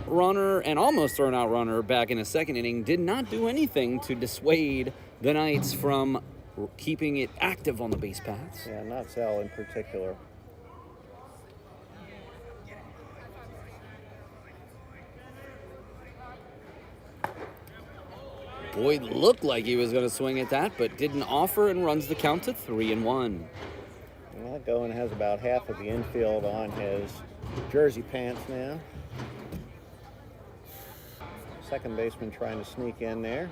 Runner and almost thrown out runner back in the second inning did not do anything to dissuade the Knights from keeping it active on the base paths. Yeah, not Zell in particular. Boyd looked like he was going to swing at that, but didn't offer and runs the count to 3-1. Well, Owen has about half of the infield on his jersey pants now. Second baseman trying to sneak in there.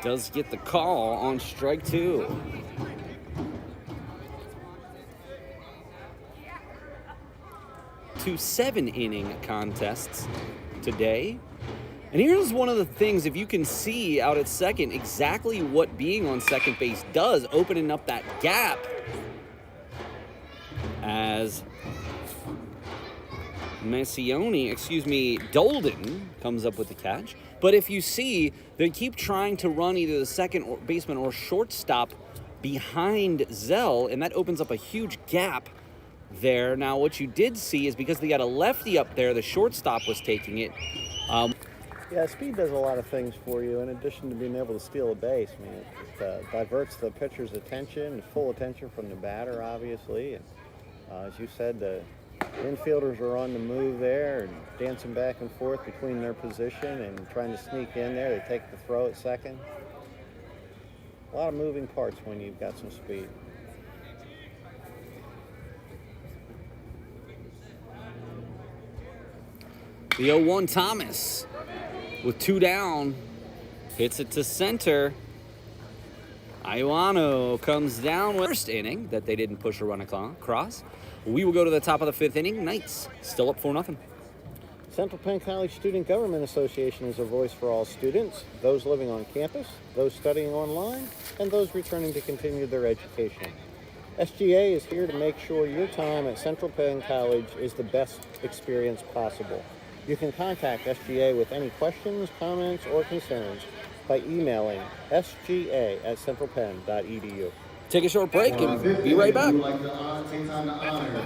Does get the call on strike 2. Two 7-inning contests today. And here's one of the things, if you can see out at second exactly what being on second base does, opening up that gap as Dolden comes up with the catch. But if you see, they keep trying to run either the second baseman or shortstop behind Zell, and that opens up a huge gap there. Now, what you did see is because they got a lefty up there, the shortstop was taking it. Yeah, speed does a lot of things for you in addition to being able to steal a base. I mean, it diverts the pitcher's attention, full attention from the batter, obviously. And as you said, the infielders are on the move there and dancing back and forth between their position and trying to sneak in there. They take the throw at second. A lot of moving parts when you've got some speed. The 0-1 Thomas with 2 down, hits it to center. Iwano comes down with first inning that they didn't push a run across. We will go to the top of the 5th inning. Knights still up 4-0. Central Penn College Student Government Association is a voice for all students, those living on campus, those studying online, and those returning to continue their education. SGA is here to make sure your time at Central Penn College is the best experience possible. You can contact SGA with any questions, comments, or concerns by emailing sga@centralpenn.edu. Take a short break and be right back. We would like to take time to honor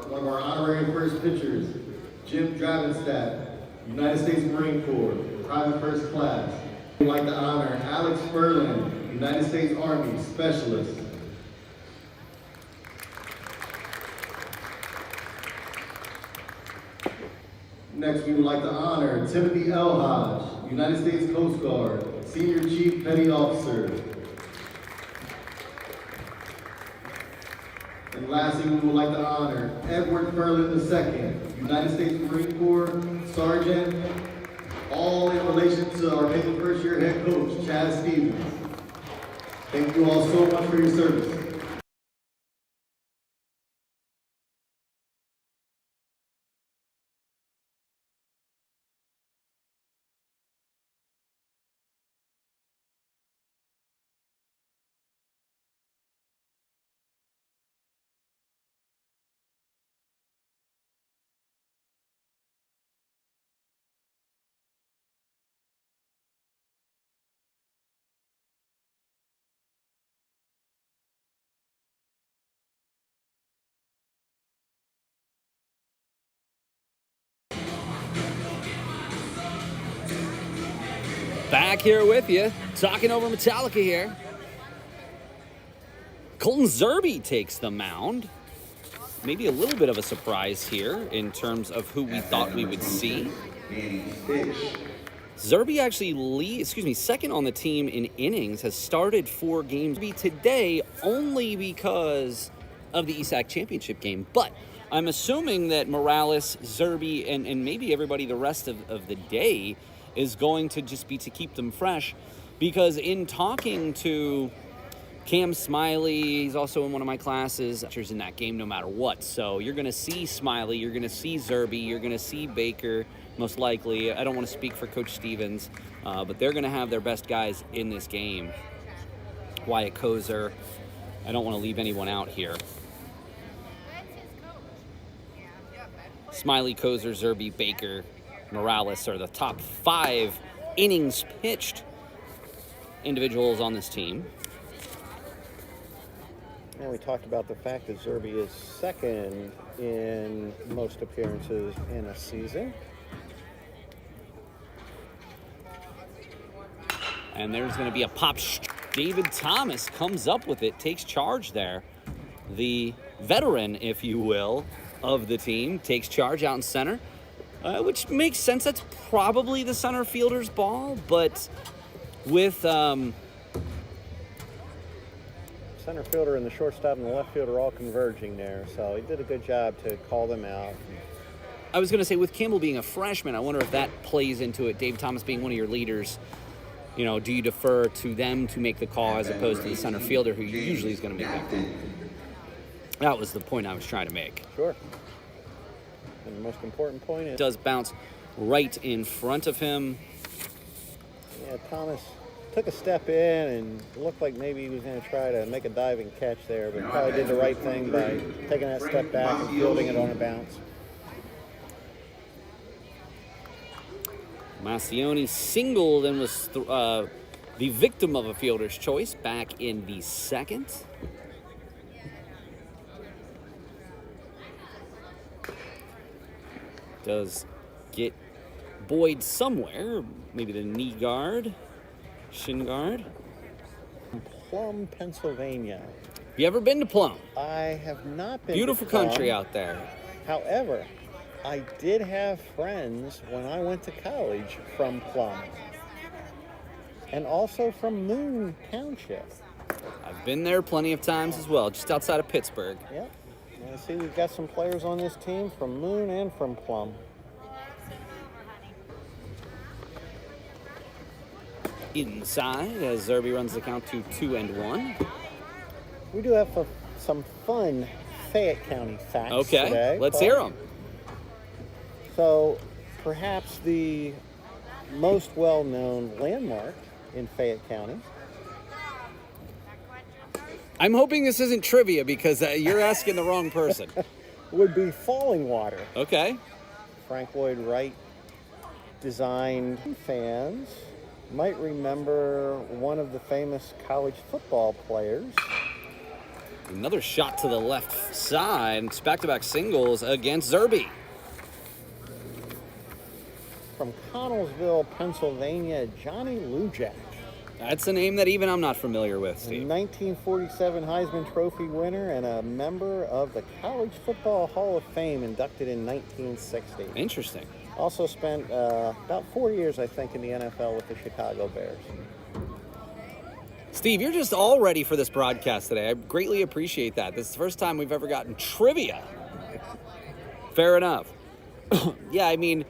one of our honorary first pitchers, Jim Dravenstadt, United States Marine Corps, private first class. We'd like to honor Alex Ferlin, United States Army Specialist. Next, we would like to honor Timothy L. Hodge, United States Coast Guard, Senior Chief Petty Officer. And lastly, we would like to honor Edward Ferlin II, United States Marine Corps Sergeant, all in relation to our making first year head coach, Chad Stevens. Thank you all so much for your service. Back here with you, talking over Metallica here. Colton Zerbe takes the mound. Maybe a little bit of a surprise here in terms of who we thought we would see. Zerbe actually second on the team in innings, has started 4 games today only because of the ESAC championship game. But I'm assuming that Morales, Zerbe, and maybe everybody the rest of the day is going to just be to keep them fresh, because in talking to Cam Smiley, he's also in one of my classes, he's in that game no matter what. So you're going to see Smiley, you're going to see Zerbe, you're going to see Baker, most likely. I don't want to speak for Coach Stevens, but they're going to have their best guys in this game. Wyatt Kozer, I don't want to leave anyone out here. Smiley, Kozer, Zerbe, Baker, Morales are the top 5 innings pitched individuals on this team. And we talked about the fact that Zerbe is second in most appearances in a season. And there's going to be a pop. David Thomas comes up with it, takes charge there. The veteran, if you will, of the team takes charge out in center. Which makes sense. That's probably the center fielder's ball, but with center fielder and the shortstop and the left fielder all converging there, so he did a good job to call them out. I was going to say, with Campbell being a freshman, I wonder if that plays into it. Dave Thomas being one of your leaders, you know, do you defer to them to make the call as opposed to the center fielder who usually is going to make that call? That was the point I was trying to make. Sure. And the most important point is... does bounce right in front of him. Yeah, Thomas took a step in and looked like maybe he was going to try to make a diving catch there, but probably did the right thing by taking that step back and fielding it on a bounce. Massioni singled and was the victim of a fielder's choice back in the second. Does get Boyd somewhere, maybe the knee guard, shin guard. Plum, Pennsylvania. Have you ever been to Plum? I have not been. Beautiful to Plum. country out there. However, I did have friends when I went to college from Plum, and also from Moon Township. I've been there plenty of times as well, just outside of Pittsburgh. Yep. I see we've got some players on this team from Moon and from Plum. Inside, as Zerbe runs the count to 2-1. We do have some fun Fayette County facts okay, today. Let's hear them. So, perhaps the most well-known landmark in Fayette County. I'm hoping this isn't trivia because you're asking the wrong person. Would be Falling Water. Okay. Frank Lloyd Wright designed. Fans might remember one of the famous college football players. Another shot to the left side. It's back-to-back singles against Zerbe. from Connellsville, Pennsylvania, Johnny Lujack. That's a name that even I'm not familiar with, A Steve. 1947 Heisman Trophy winner and a member of the College Football Hall of Fame, inducted in 1960. Interesting. Also spent about 4 years, I think, in the NFL with the Chicago Bears. Steve, you're just all ready for this broadcast today. I greatly appreciate that. This is the first time we've ever gotten trivia. Fair enough. Yeah, I mean,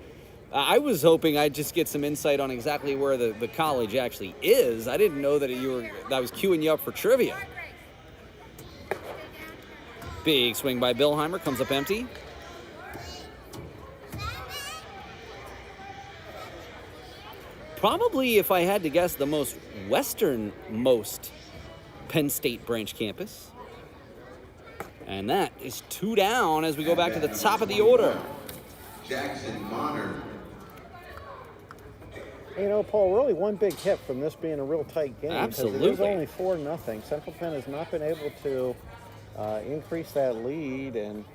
I was hoping I'd just get some insight on exactly where the college actually is. I didn't know that I was queuing you up for trivia. Big swing by Billheimer, comes up empty. Probably, if I had to guess, the most westernmost Penn State branch campus. And that is 2 down as we go back to the top of the order. Jackson Monner. You know, Paul, really one big hit from this being a real tight game. Absolutely. Because it is only 4-0. Central Penn has not been able to increase that lead, and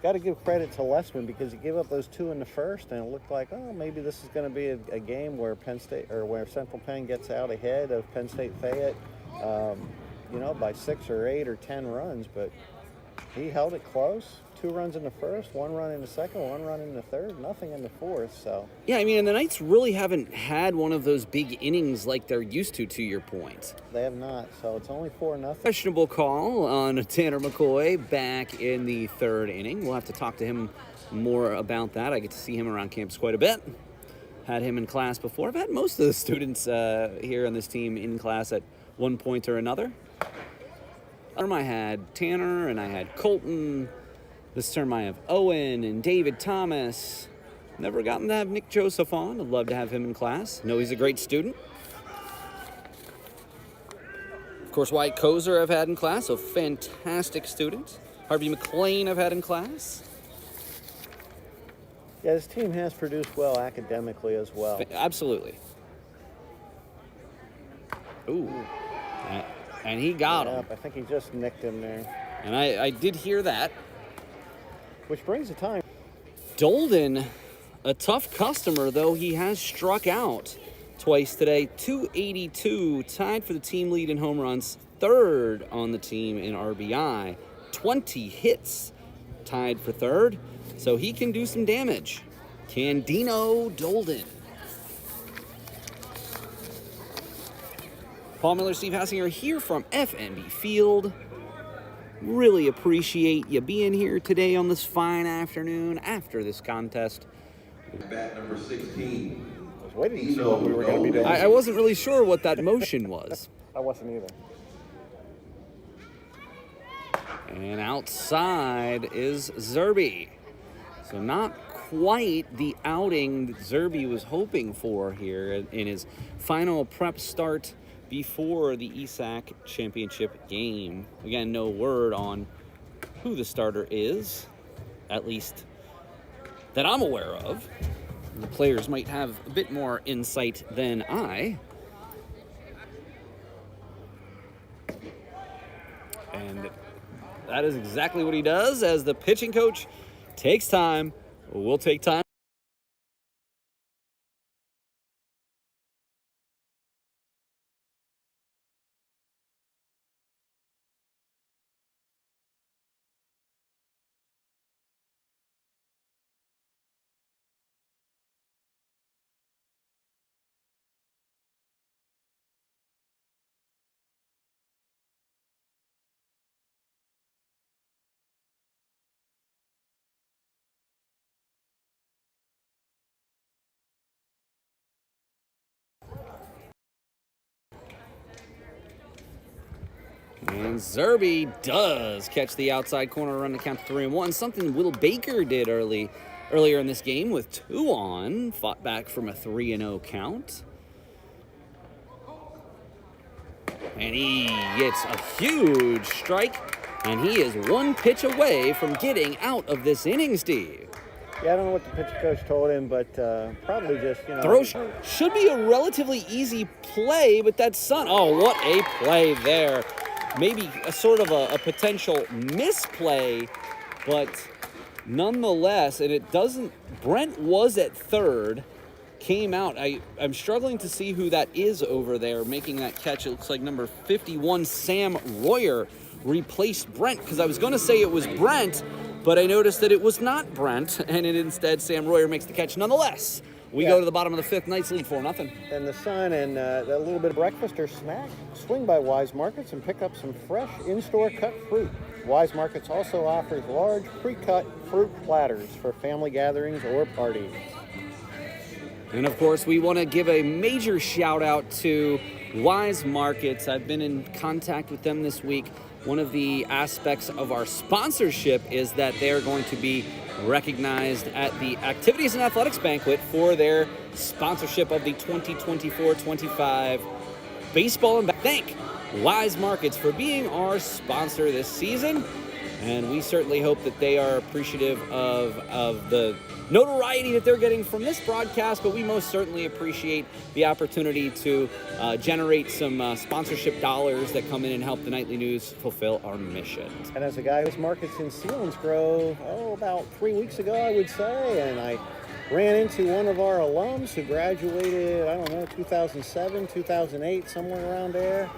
got to give credit to Lessman because he gave up those 2 in the first, and it looked like, oh, maybe this is going to be a game where where Central Penn gets out ahead of Penn State Fayette, by 6 or 8 or 10 runs, but he held it close. 2 runs in the first, 1 run in the second, 1 run in the third, nothing in the fourth. So yeah, I mean, and the Knights really haven't had one of those big innings like they're used to your point. they have not. So it's only 4-0. Questionable call on Tanner McCoy back in the 3rd inning. We'll have to talk to him more about that. I get to see him around campus quite a bit. Had him in class before. I've had most of the students here on this team in class at one point or another. I had Tanner and I had Colton. This term I have Owen and David Thomas. Never gotten to have Nick Joseph on. I'd love to have him in class. Know he's a great student. Of course, Wyatt Kozer I've had in class, a fantastic student. Harvey McLean I've had in class. Yeah, this team has produced well academically as well. Absolutely. Ooh. And he got him. I think he just nicked him there. And I did hear that. Which brings the time. Dolden, a tough customer, though he has struck out twice today. 282, tied for the team lead in home runs, 3rd on the team in RBI. 20 hits, tied for 3rd. So he can do some damage. Candino Dolden. Paul Miller, Steve Hassinger here from FNB Field. Really appreciate you being here today on this fine afternoon after this contest. Bat number 16. I was waiting to see what we were going to be doing. I wasn't really sure what that motion was. I wasn't either. And outside is Zerby. So not quite the outing that Zerby was hoping for here in his final prep start before the ESAC championship game. Again, no word on who the starter is, at least that I'm aware of. The players might have a bit more insight than I. And that is exactly what he does as the pitching coach takes time. We'll take time. And Zerby does catch the outside corner run to count to 3-1. Something Will Baker did earlier in this game with 2 on. Fought back from a 3-0 count. And he gets a huge strike. And he is 1 pitch away from getting out of this inning, Steve. Yeah, I don't know what the pitcher coach told him, but probably just, Throw should be a relatively easy play, but that's Sun. Oh, what a play there. Maybe a sort of a potential misplay, but nonetheless, and it doesn't. Brent was at 3rd, came out. I'm struggling to see who that is over there making that catch. It looks like number 51, Sam Royer, replaced Brent, because I was going to say it was Brent, but I noticed that it was not Brent, and instead Sam Royer makes the catch nonetheless. We go to the bottom of the fifth. Knights lead 4-0. And the sun and a little bit of breakfast or snack. Swing by Weis Markets and pick up some fresh in-store cut fruit. Weis Markets also offers large pre-cut fruit platters for family gatherings or parties. And of course, we want to give a major shout out to Weis Markets. I've been in contact with them this week. One of the aspects of our sponsorship is that they're going to be recognized at the Activities and Athletics Banquet for their sponsorship of the 2024-25 baseball and thank Weis Markets for being our sponsor this season. And we certainly hope that they are appreciative of the notoriety that they're getting from this broadcast, but we most certainly appreciate the opportunity to generate some sponsorship dollars that come in and help the Nightly News fulfill our mission. And as a guy who's markets in Selinsgrove, about 3 weeks ago, I would say, and I ran into one of our alums who graduated, 2007, 2008, somewhere around there.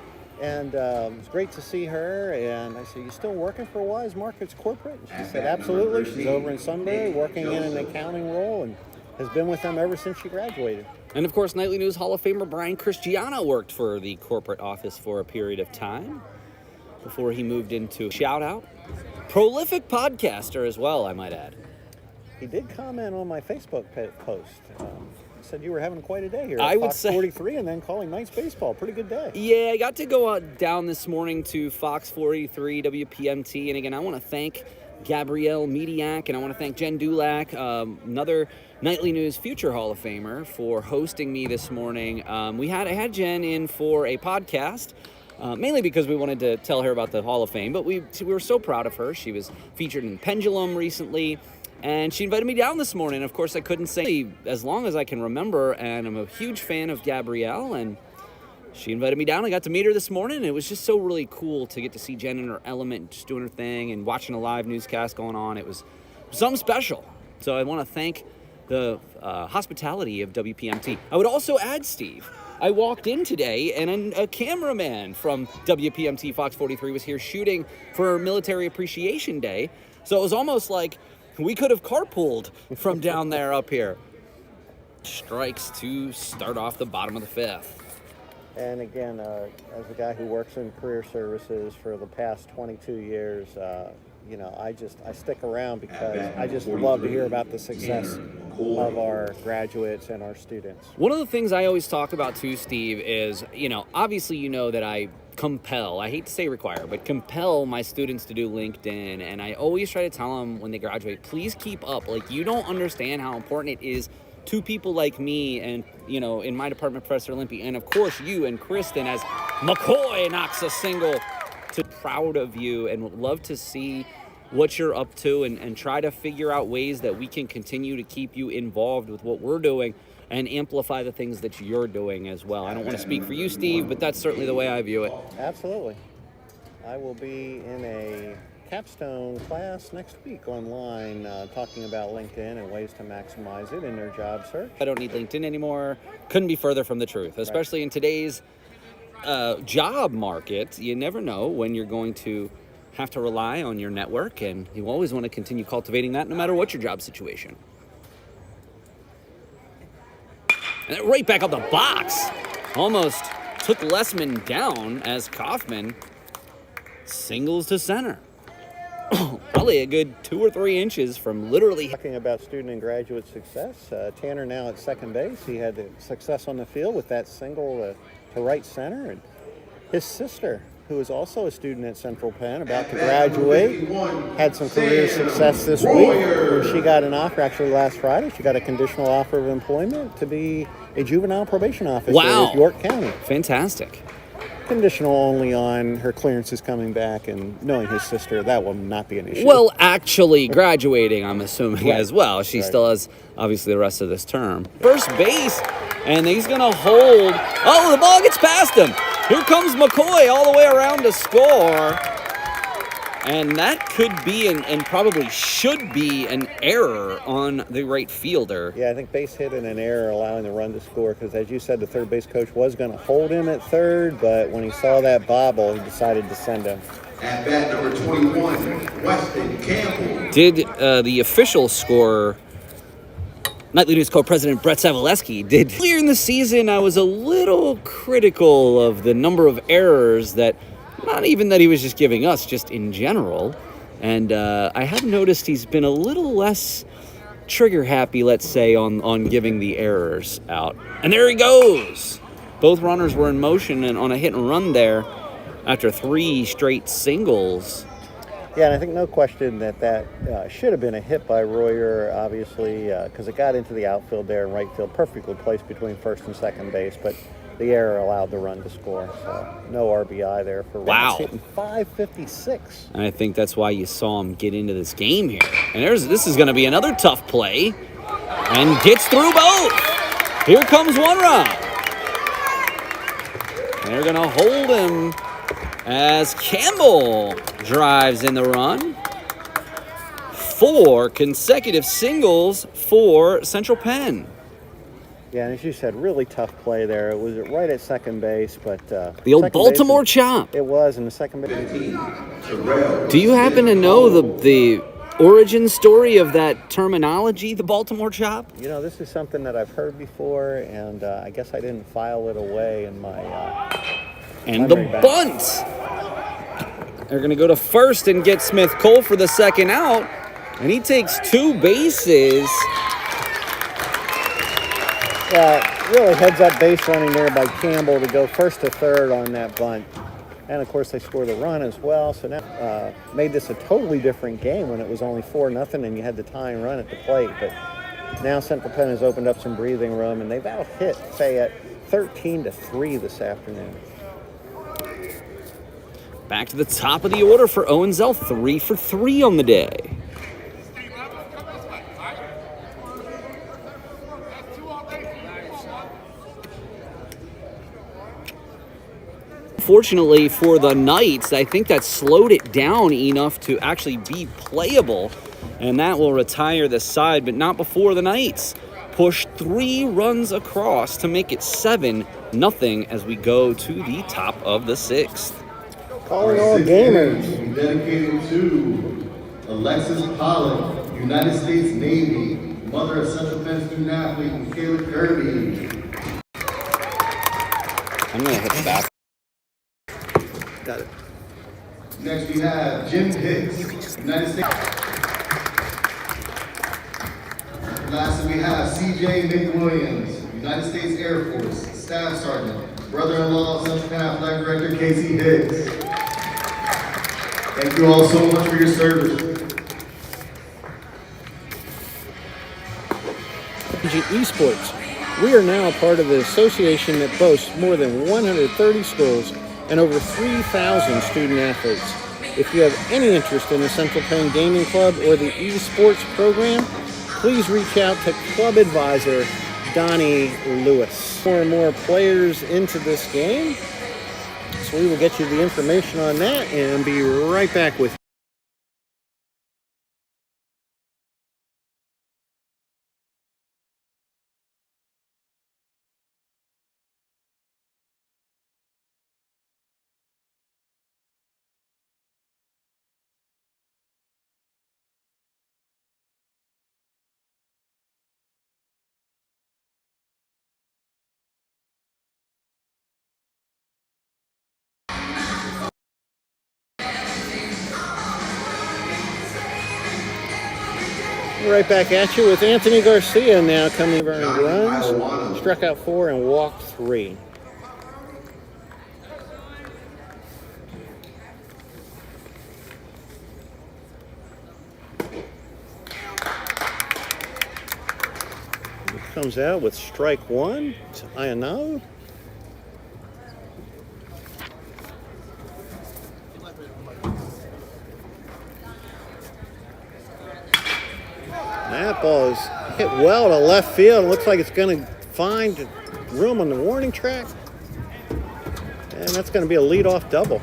And it was great to see her, and I said, "You still working for Weis Markets Corporate?" And she said, "Absolutely." She's over in Sunbury working in an accounting role and has been with them ever since she graduated. And of course, Nightly News Hall of Famer Brian Cristiano worked for the corporate office for a period of time before he moved into shout out. Prolific podcaster as well, I might add. He did comment on my Facebook post. Said you were having quite a day here. I would Fox say 43 and then calling Knights baseball. Pretty good day. Yeah, I got to go down this morning to Fox 43 WPMT, and again, I want to thank Gabrielle Mediak and I want to thank Jen Dulac, another Nightly News future Hall of Famer, for hosting me this morning. I had Jen in for a podcast. Mainly because we wanted to tell her about the Hall of Fame, but we were so proud of her. She was featured in Pendulum recently. And she invited me down this morning. Of course, I couldn't say as long as I can remember, and I'm a huge fan of Gabrielle, and she invited me down. I got to meet her this morning, and it was just so really cool to get to see Jen in her element, just doing her thing and watching a live newscast going on. It was something special. So I want to thank the hospitality of WPMT. I would also add, Steve, I walked in today, and a cameraman from WPMT Fox 43 was here shooting for Military Appreciation Day. So it was almost like we could have carpooled from down there up here. Strikes to start off the bottom of the fifth. And again, as a guy who works in career services for the past 22 years, I stick around because I just love to hear about the success of our graduates and our students. One of the things I always talk about too, Steve, is, obviously that I hate to say require, but compel my students to do LinkedIn. And I always try to tell them when they graduate, please keep up. Like, you don't understand how important it is to people like me and, in my department, Professor Limpy, and of course you and Kristen as McCoy knocks a single. Proud of you and would love to see what you're up to and try to figure out ways that we can continue to keep you involved with what we're doing and amplify the things that you're doing as well. I don't want to speak for you, Steve, but that's certainly the way I view it. Absolutely. I will be in a capstone class next week online talking about LinkedIn and ways to maximize it in their job search. I don't need LinkedIn anymore. Couldn't be further from the truth, especially in today's job market. You never know when you're going to have to rely on your network, and you always want to continue cultivating that no matter what your job situation. And right back up the box. Almost took Lessman down as Kaufman singles to center. Probably a good 2 or 3 inches from literally. Talking about student and graduate success, Tanner now at second base. He had success on the field with that single to right center. And his sister, who is also a student at Central Penn, about to graduate, had some career success this week. She got an offer, actually last Friday, she got a conditional offer of employment to be a juvenile probation officer with York County. Fantastic. Conditional only on her clearances coming back, and knowing his sister, that will not be an issue. Well, actually graduating, I'm assuming, right. as well. She still has, obviously, the rest of this term. First base, and he's going to hold. Oh, the ball gets past him. Here comes McCoy all the way around to score. And that could be and probably should be an error on the right fielder. Yeah, I think base hit and an error allowing the run to score because, as you said, the third base coach was going to hold him at third, but when he saw that bobble, he decided to send him. At bat number 21, Weston Campbell. Did the official score, Nightly News co-president Brett Savaleski, did earlier in the season, I was a little critical of the number of errors that, not even that he was just giving us, just in general. And I have noticed he's been a little less trigger happy, let's say, on giving the errors out. And there he goes. Both runners were in motion and on a hit and run there after 3 straight singles. Yeah, and I think no question that should have been a hit by Royer, obviously, because it got into the outfield there and right field, perfectly placed between first and second base, but the error allowed the run to score. So no RBI there for Royer. Hitting .556. And I think that's why you saw him get into this game here. And this is going to be another tough play, and gets through both. Here comes one run. And they're going to hold him as Campbell drives in the run. 4 consecutive singles for Central Penn. Yeah, and as you said, really tough play there. It was right at second base, but the old Baltimore chop. It was, and the second base. Do you happen to know the origin story of that terminology, the Baltimore chop? You know, this is something that I've heard before, and I guess I didn't file it away in my. And the bunt. They're going to go to first and get Smith Cole for the second out. And he takes 2 bases. Yeah, really heads up base running there by Campbell to go first to third on that bunt. And of course they score the run as well. So now made this a totally different game when it was only 4-0 and you had the tying run at the plate. But now Central Penn has opened up some breathing room and they've out-hit Fayette 13-3 this afternoon. Back to the top of the order for Owen Zell, 3 for 3 on the day. Fortunately for the Knights, I think that slowed it down enough to actually be playable, and that will retire the side, but not before the Knights push 3 runs across to make it 7-0 as we go to the top of the 6th. Calling all gamers. Dedicated to Alexis Pollock, United States Navy, mother of Central Penn student athlete Michaela Kirby. I'm going to hit the back. Got it. Next we have Jim Hicks, United States. Lastly we have CJ McWilliams, United States Air Force, Staff Sergeant, brother-in-law of Central Penn Athletic Director Casey Hicks. Thank you all so much for your service. Esports. We are now part of the association that boasts more than 130 schools and over 3,000 student athletes. If you have any interest in the Central Penn Gaming Club or the esports program, please reach out to Club Advisor Donnie Lewis. More and more players into this game, so we will get you the information on that and be right back with you. Right back at you with Anthony Garcia now coming over and runs. Struck out 4 and walked 3. Comes out with strike 1 to Iannao. That ball is hit well to left field. It looks like it's going to find room on the warning track. And that's going to be a leadoff double.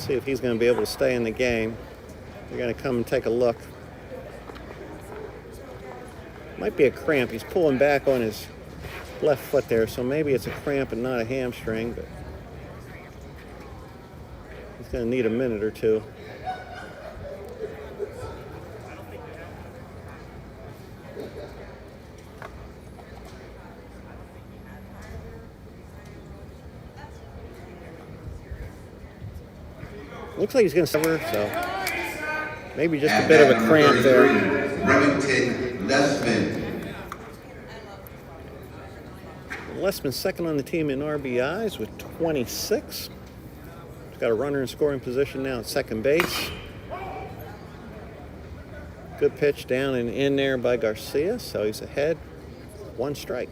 see if he's going to be able to stay in the game. We're going to come and take a look. Might be a cramp. He's pulling back on his left foot there, so maybe it's a cramp and not a hamstring, but he's going to need a minute or two. Looks like he's going to suffer, so maybe just a bit of a cramp there. Remington Lessman. Lessman second on the team in RBIs with 26. He's got a runner in scoring position now at second base. Good pitch down and in there by Garcia, so he's ahead. 1 strike.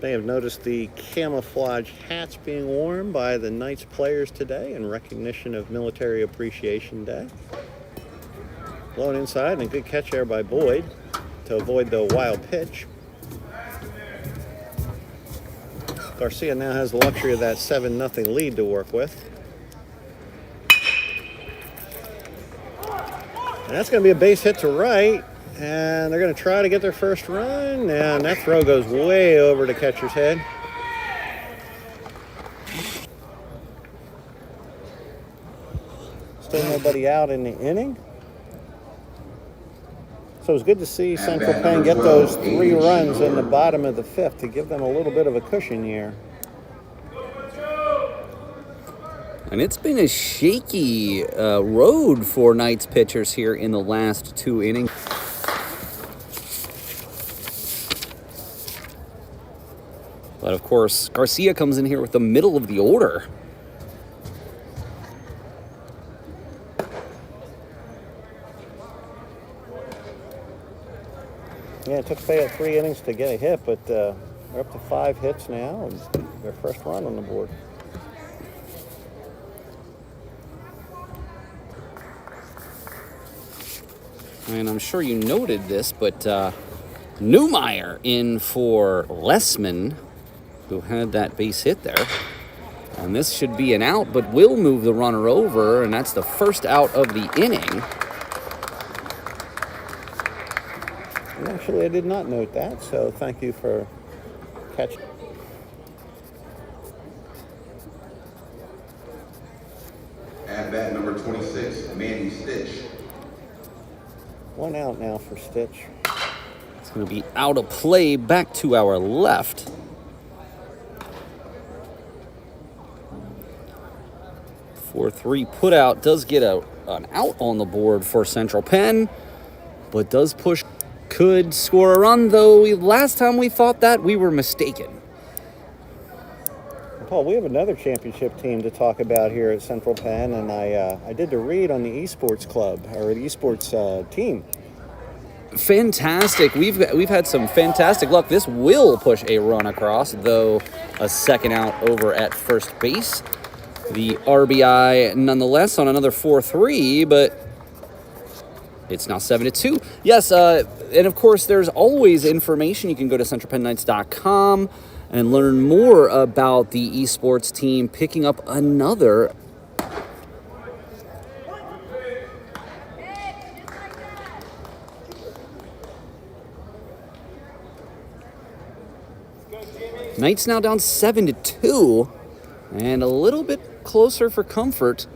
May have noticed the camouflage hats being worn by the Knights players today in recognition of Military Appreciation Day. Blown inside and a good catch there by Boyd to avoid the wild pitch. Garcia now has the luxury of that 7-0 lead to work with. And that's going to be a base hit to right. And they're going to try to get their first run, and that throw goes way over the catcher's head. Still nobody out in the inning. So it's good to see Central Penn get those 3 runs in the bottom of the 5th to give them a little bit of a cushion here. And it's been a shaky road for Knights pitchers here in the last 2 innings. But of course, Garcia comes in here with the middle of the order. Yeah, it took Fayette 3 innings to get a hit, but they're up to 5 hits now, and their first run on the board. And I'm sure you noted this, but Newmeyer in for Lessman, who had that base hit there. And this should be an out, but will move the runner over, and that's the first out of the inning. Actually, I did not note that, so thank you for catching. At bat number 26, Mandy Stitch. 1 out now for Stitch. It's going to be out of play back to our left. 4-3 put out does get an out on the board for Central Penn, but does push. Could score a run, though last time we thought that we were mistaken. Paul, we have another championship team to talk about here at Central Penn, and I did the read on the esports club, or the esports team. Fantastic. We've had some fantastic luck. This will push a run across, though a second out over at first base. The RBI nonetheless on another 4-3, but it's now 7-2. Yes, and of course, there's always information. You can go to centralpennknights.com and learn more about the esports team picking up another. Knights now down 7-2, and a little bit closer for comfort.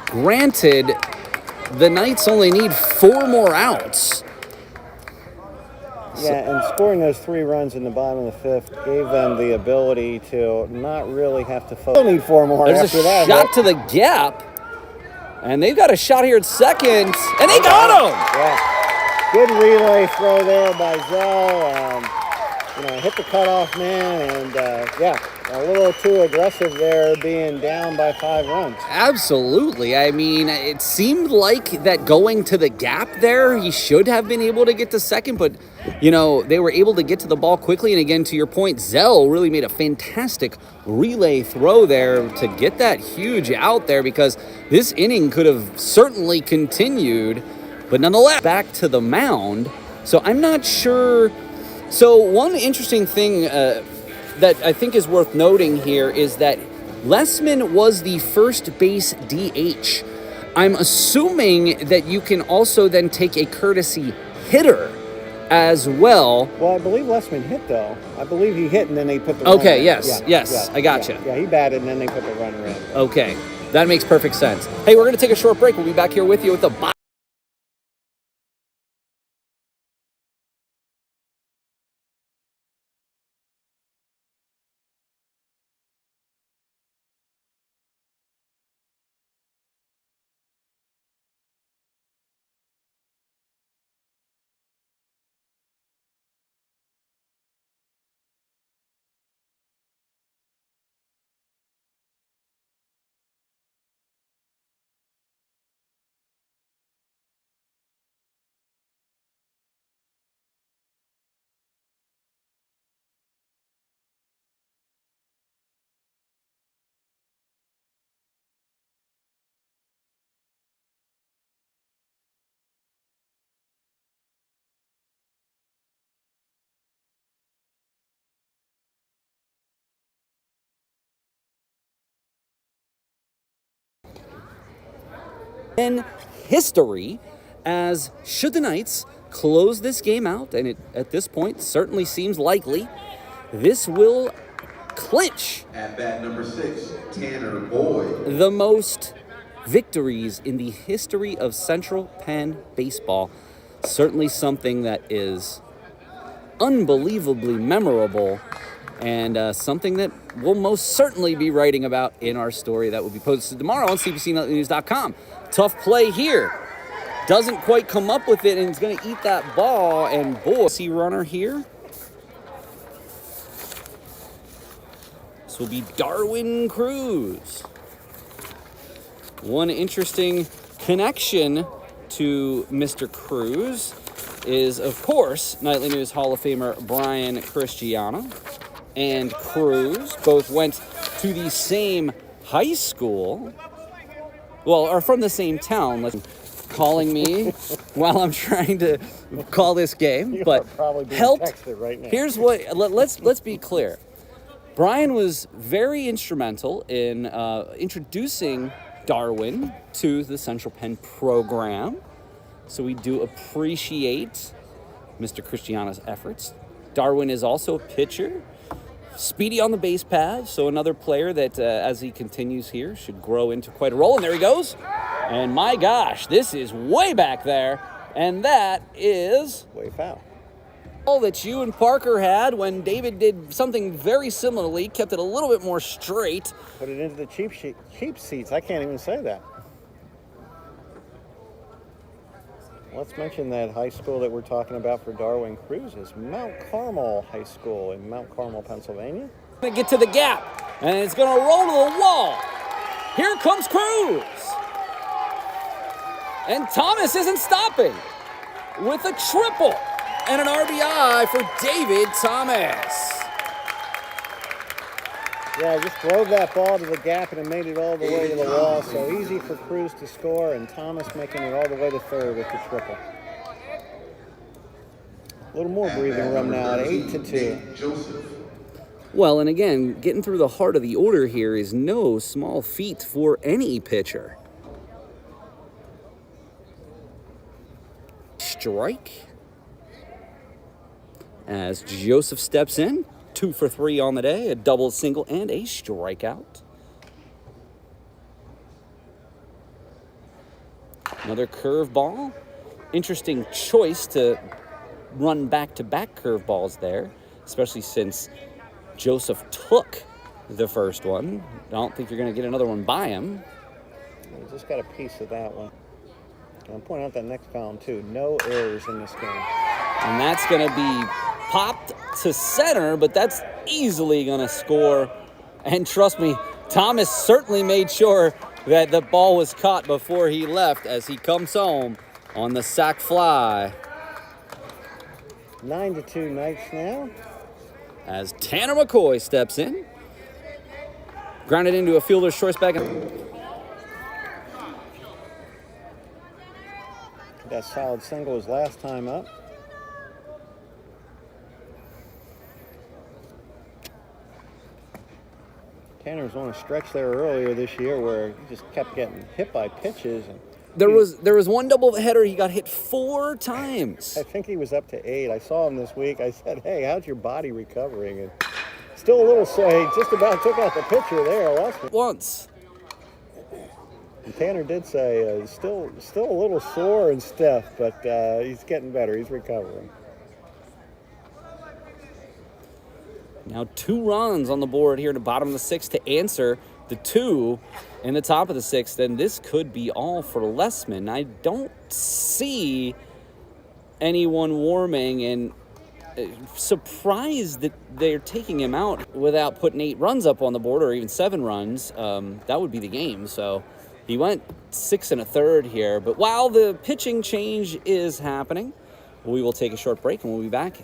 Granted, the Knights only need 4 more outs. Yeah, and scoring those 3 runs in the bottom of the 5th gave them the ability to not really have to focus. They'll need 4 more There's after a that. shot to the gap, and they've got a shot here at second, and they got him! Yeah. Good relay throw there by Zell. Hit the cutoff man, and a little too aggressive there, being down by 5 runs. Absolutely. I mean, it seemed like that going to the gap there, he should have been able to get to second, but, they were able to get to the ball quickly. And again, to your point, Zell really made a fantastic relay throw there to get that huge out there, because this inning could have certainly continued But nonetheless, back to the mound. So I'm not sure. So one interesting thing that I think is worth noting here is that Lessman was the first base DH. I'm assuming that you can also then take a courtesy hitter as well. Well, I believe Lessman hit, though. I believe he hit, and then they put the runner Okay, in. yes, I gotcha. Yeah, he batted, and then they put the runner in. Okay, that makes perfect sense. Hey, we're going to take a short break. We'll be back here with you with the in history, as should the Knights close this game out, and it at this point certainly seems likely, this will clinch At bat number 6, Tanner Boyd. the most victories in the history of Central Penn baseball. Certainly something that is unbelievably memorable, and something that we'll most certainly be writing about in our story that will be posted tomorrow on cbcnightlynews.com. Tough play here. Doesn't quite come up with it, and it's going to eat that ball, and boy, see runner here. This will be Darwin Cruz. One interesting connection to Mr. Cruz is, of course, Nightly News Hall of Famer Brian Cristiano and Cruz both went to the same high school. Well, are from the same town. Calling me while I'm trying to call this game, but helped. Right now. Here's what. Let's be clear. Brian was very instrumental in introducing Darwin to the Central Penn program, so we do appreciate Mr. Cristiano's efforts. Darwin is also a pitcher, speedy on the base paths, so another player that, as he continues here, should grow into quite a role. And there he goes. And my gosh, this is way back there, and that is Way foul. all that you and Parker had when David did something very similarly, kept it a little bit more straight. Put it into the cheap seats. I can't even say that. Let's mention that high school that we're talking about for Darwin Cruz is Mount Carmel High School in Mount Carmel, Pennsylvania. Gonna get to the gap, and it's gonna roll to the wall. Here comes Cruz. And Thomas isn't stopping with a triple and an RBI for David Thomas. Yeah, just drove that ball to the gap and it made it all the way to the wall. So easy for Cruz to score, and Thomas making it all the way to third with the triple. A little more breathing room now at 8-2. Well, and again, getting through the heart of the order here is no small feat for any pitcher. Strike. As Joseph steps in, 2 for 3 on the day, a double, single, and a strikeout. Another curveball. Interesting choice to run back-to-back curveballs there, especially since Joseph took the first one. I don't think you're going to get another one by him. We just got a piece of that one. And I'll point out that next column, too. No errors in this game. And that's going to be popped to center, but that's easily going to score. And trust me, Thomas certainly made sure that the ball was caught before he left as he comes home on the sac fly. 9-2 Knights now. As Tanner McCoy steps in. Grounded into a fielder's choice back. That solid single his last time up. Tanner was on a stretch there earlier this year where he just kept getting hit by pitches. And There was one doubleheader he got hit 4 times. I think he was up to 8. I saw him this week. I said, "Hey, how's your body recovering?" And still a little sore. He just about took out the pitcher there. Once. And Tanner did say still a little sore and stiff, but he's getting better. He's recovering. Now 2 runs on the board here in the bottom of the 6th to answer the 2 in the top of the 6th, and this could be all for Lessman. I don't see anyone warming, and surprised that they're taking him out without putting 8 runs up on the board, or even 7 runs. That would be the game. So he went 6 1/3 here. But while the pitching change is happening, we will take a short break and we'll be back.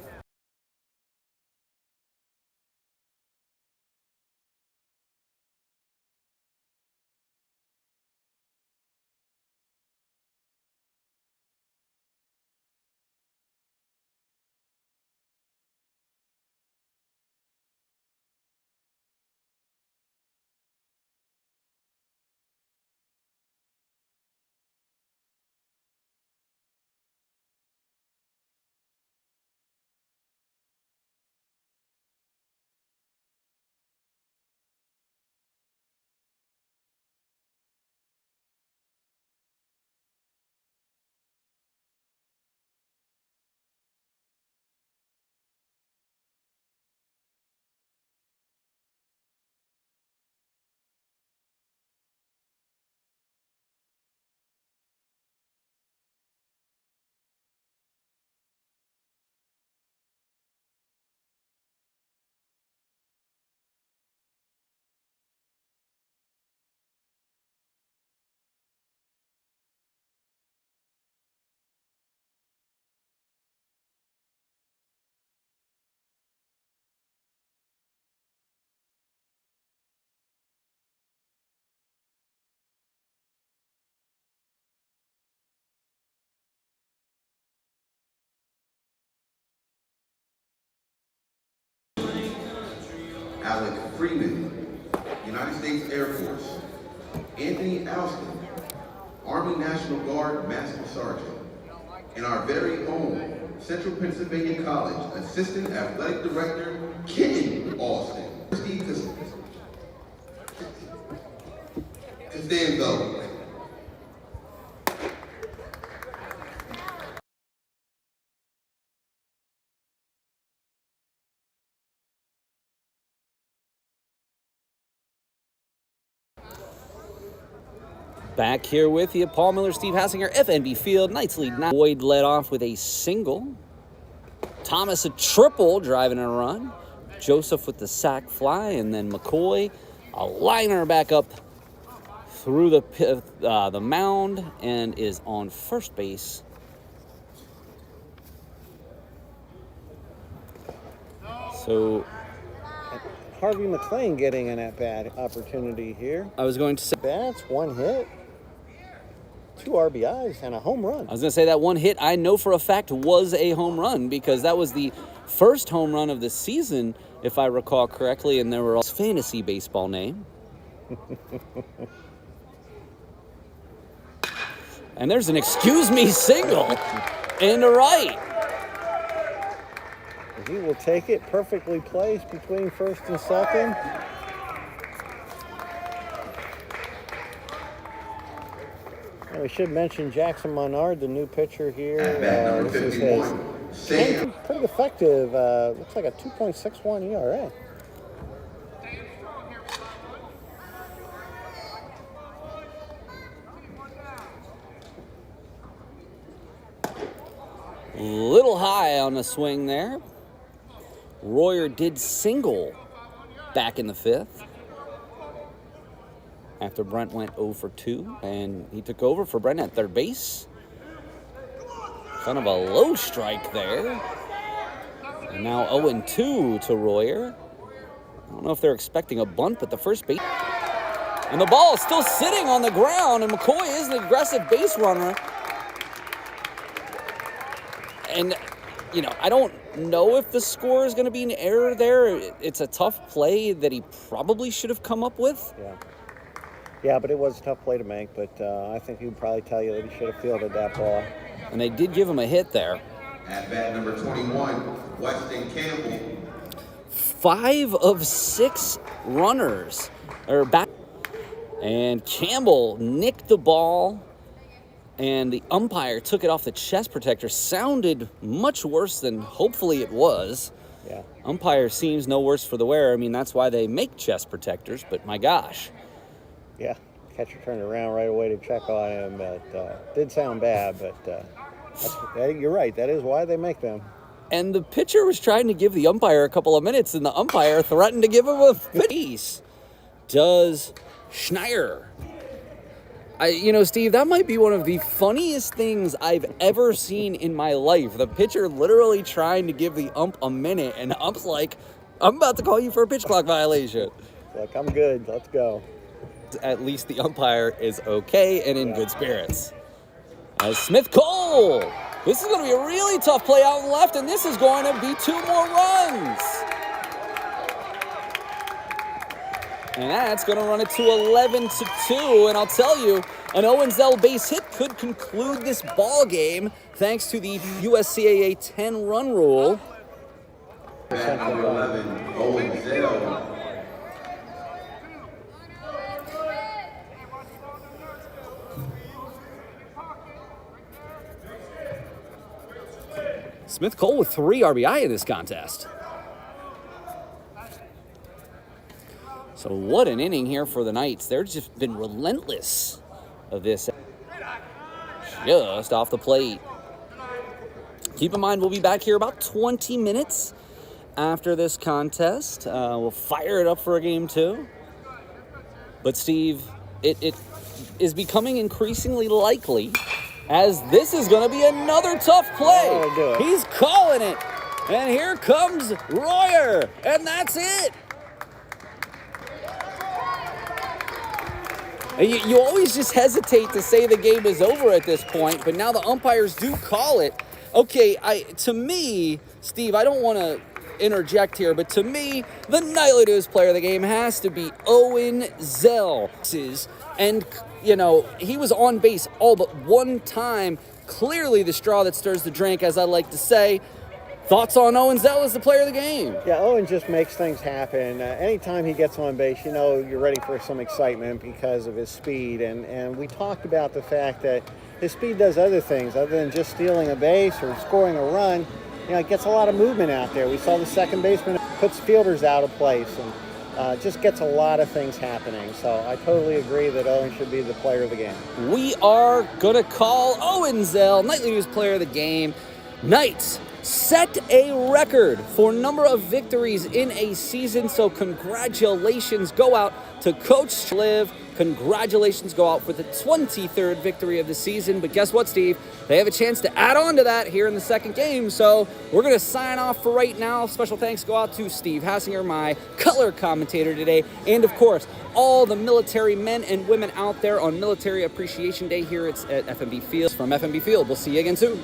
Alec Freeman, United States Air Force. Anthony Alston, Army National Guard Master Sergeant. And our very own Central Pennsylvania College Assistant Athletic Director, Kenton Alston. Steve Costanzo. Back here with you, Paul Miller, Steve Hassinger, FNB Field, Knights lead 9. Boyd led off with a single. Thomas a triple, driving a run. Joseph with the sac fly, and then McCoy a liner back up through the mound and is on first base. So Harvey McLean getting an at-bat opportunity here. I was going to say, Bats, 1 hit, 2 RBIs, and a home run. I was going to say that 1 hit I know for a fact was a home run, because that was the first home run of the season, if I recall correctly, and there were all fantasy baseball name. And there's an excuse me single into right. He will take it, perfectly placed between first and second. And we should mention Jackson Menard, the new pitcher here. This is his pretty effective. Looks like a 2.61 ERA. Little high on the swing there. Royer did single back in the 5th after Brent went 0 for 2, and he took over for Brent at third base. Kind of a low strike there. And now 0-2 to Royer. I don't know if they're expecting a bunt, but the first base. And the ball is still sitting on the ground, and McCoy is the aggressive base runner. And, I don't know if the score is going to be an error there. It's a tough play that he probably should have come up with. Yeah, but it was a tough play to make, but I think he would probably tell you that he should have fielded that ball. And they did give him a hit there. At bat number 21, Weston Campbell. 5 of 6 runners are back. And Campbell nicked the ball, and the umpire took it off the chest protector. Sounded much worse than hopefully it was. Yeah. Umpire seems no worse for the wear. I mean, that's why they make chest protectors, but my gosh. Yeah, catcher turned around right away to check on him, but did sound bad, but you're right, that is why they make them. And the pitcher was trying to give the umpire a couple of minutes, and the umpire threatened to give him a piece. Does Schneier. Steve, that might be one of the funniest things I've ever seen in my life. The pitcher literally trying to give the ump a minute, and the ump's like, I'm about to call you for a pitch clock violation. Like, I'm good, let's go. At least the umpire is okay and in good spirits. As Smith Cole. This is going to be a really tough play out left, and this is going to be 2 more runs. And that's going to run it to 11-2. And I'll tell you, an Owen Zell base hit could conclude this ball game thanks to the USCAA 10-run rule. At number 11, Owen Zell. Smith Cole with 3 RBI in this contest. So what an inning here for the Knights. They've just been relentless of this. Just off the plate. Keep in mind, we'll be back here about 20 minutes after this contest. We'll fire it up for a game 2. But Steve, it is becoming increasingly likely as this is going to be another tough play. Oh, he's calling it. And here comes Royer. And that's it. You always just hesitate to say the game is over at this point, but now the umpires do call it. Okay, to me, Steve, I don't want to interject here, but to me, the Knightly News Player of the game has to be Owen Zell. And, he was on base all but one time. Clearly the straw that stirs the drink, as I like to say. Thoughts on Owen Zell as the player of the game? Yeah, Owen just makes things happen. Anytime he gets on base, you're ready for some excitement because of his speed. And we talked about the fact that his speed does other things other than just stealing a base or scoring a run. It gets a lot of movement out there. We saw the second baseman puts fielders out of place and just gets a lot of things happening. So I totally agree that Owen should be the player of the game. We are going to call Owen Zell Knightly News Player of the game. Knights set a record for number of victories in a season, so congratulations go out to Coach Liv. Congratulations go out for the 23rd victory of the season. But guess what, Steve? They have a chance to add on to that here in the second game. So we're going to sign off for right now. Special thanks go out to Steve Hassinger, my color commentator today. And, of course, all the military men and women out there on Military Appreciation Day here at FNB Field. From FNB Field, we'll see you again soon.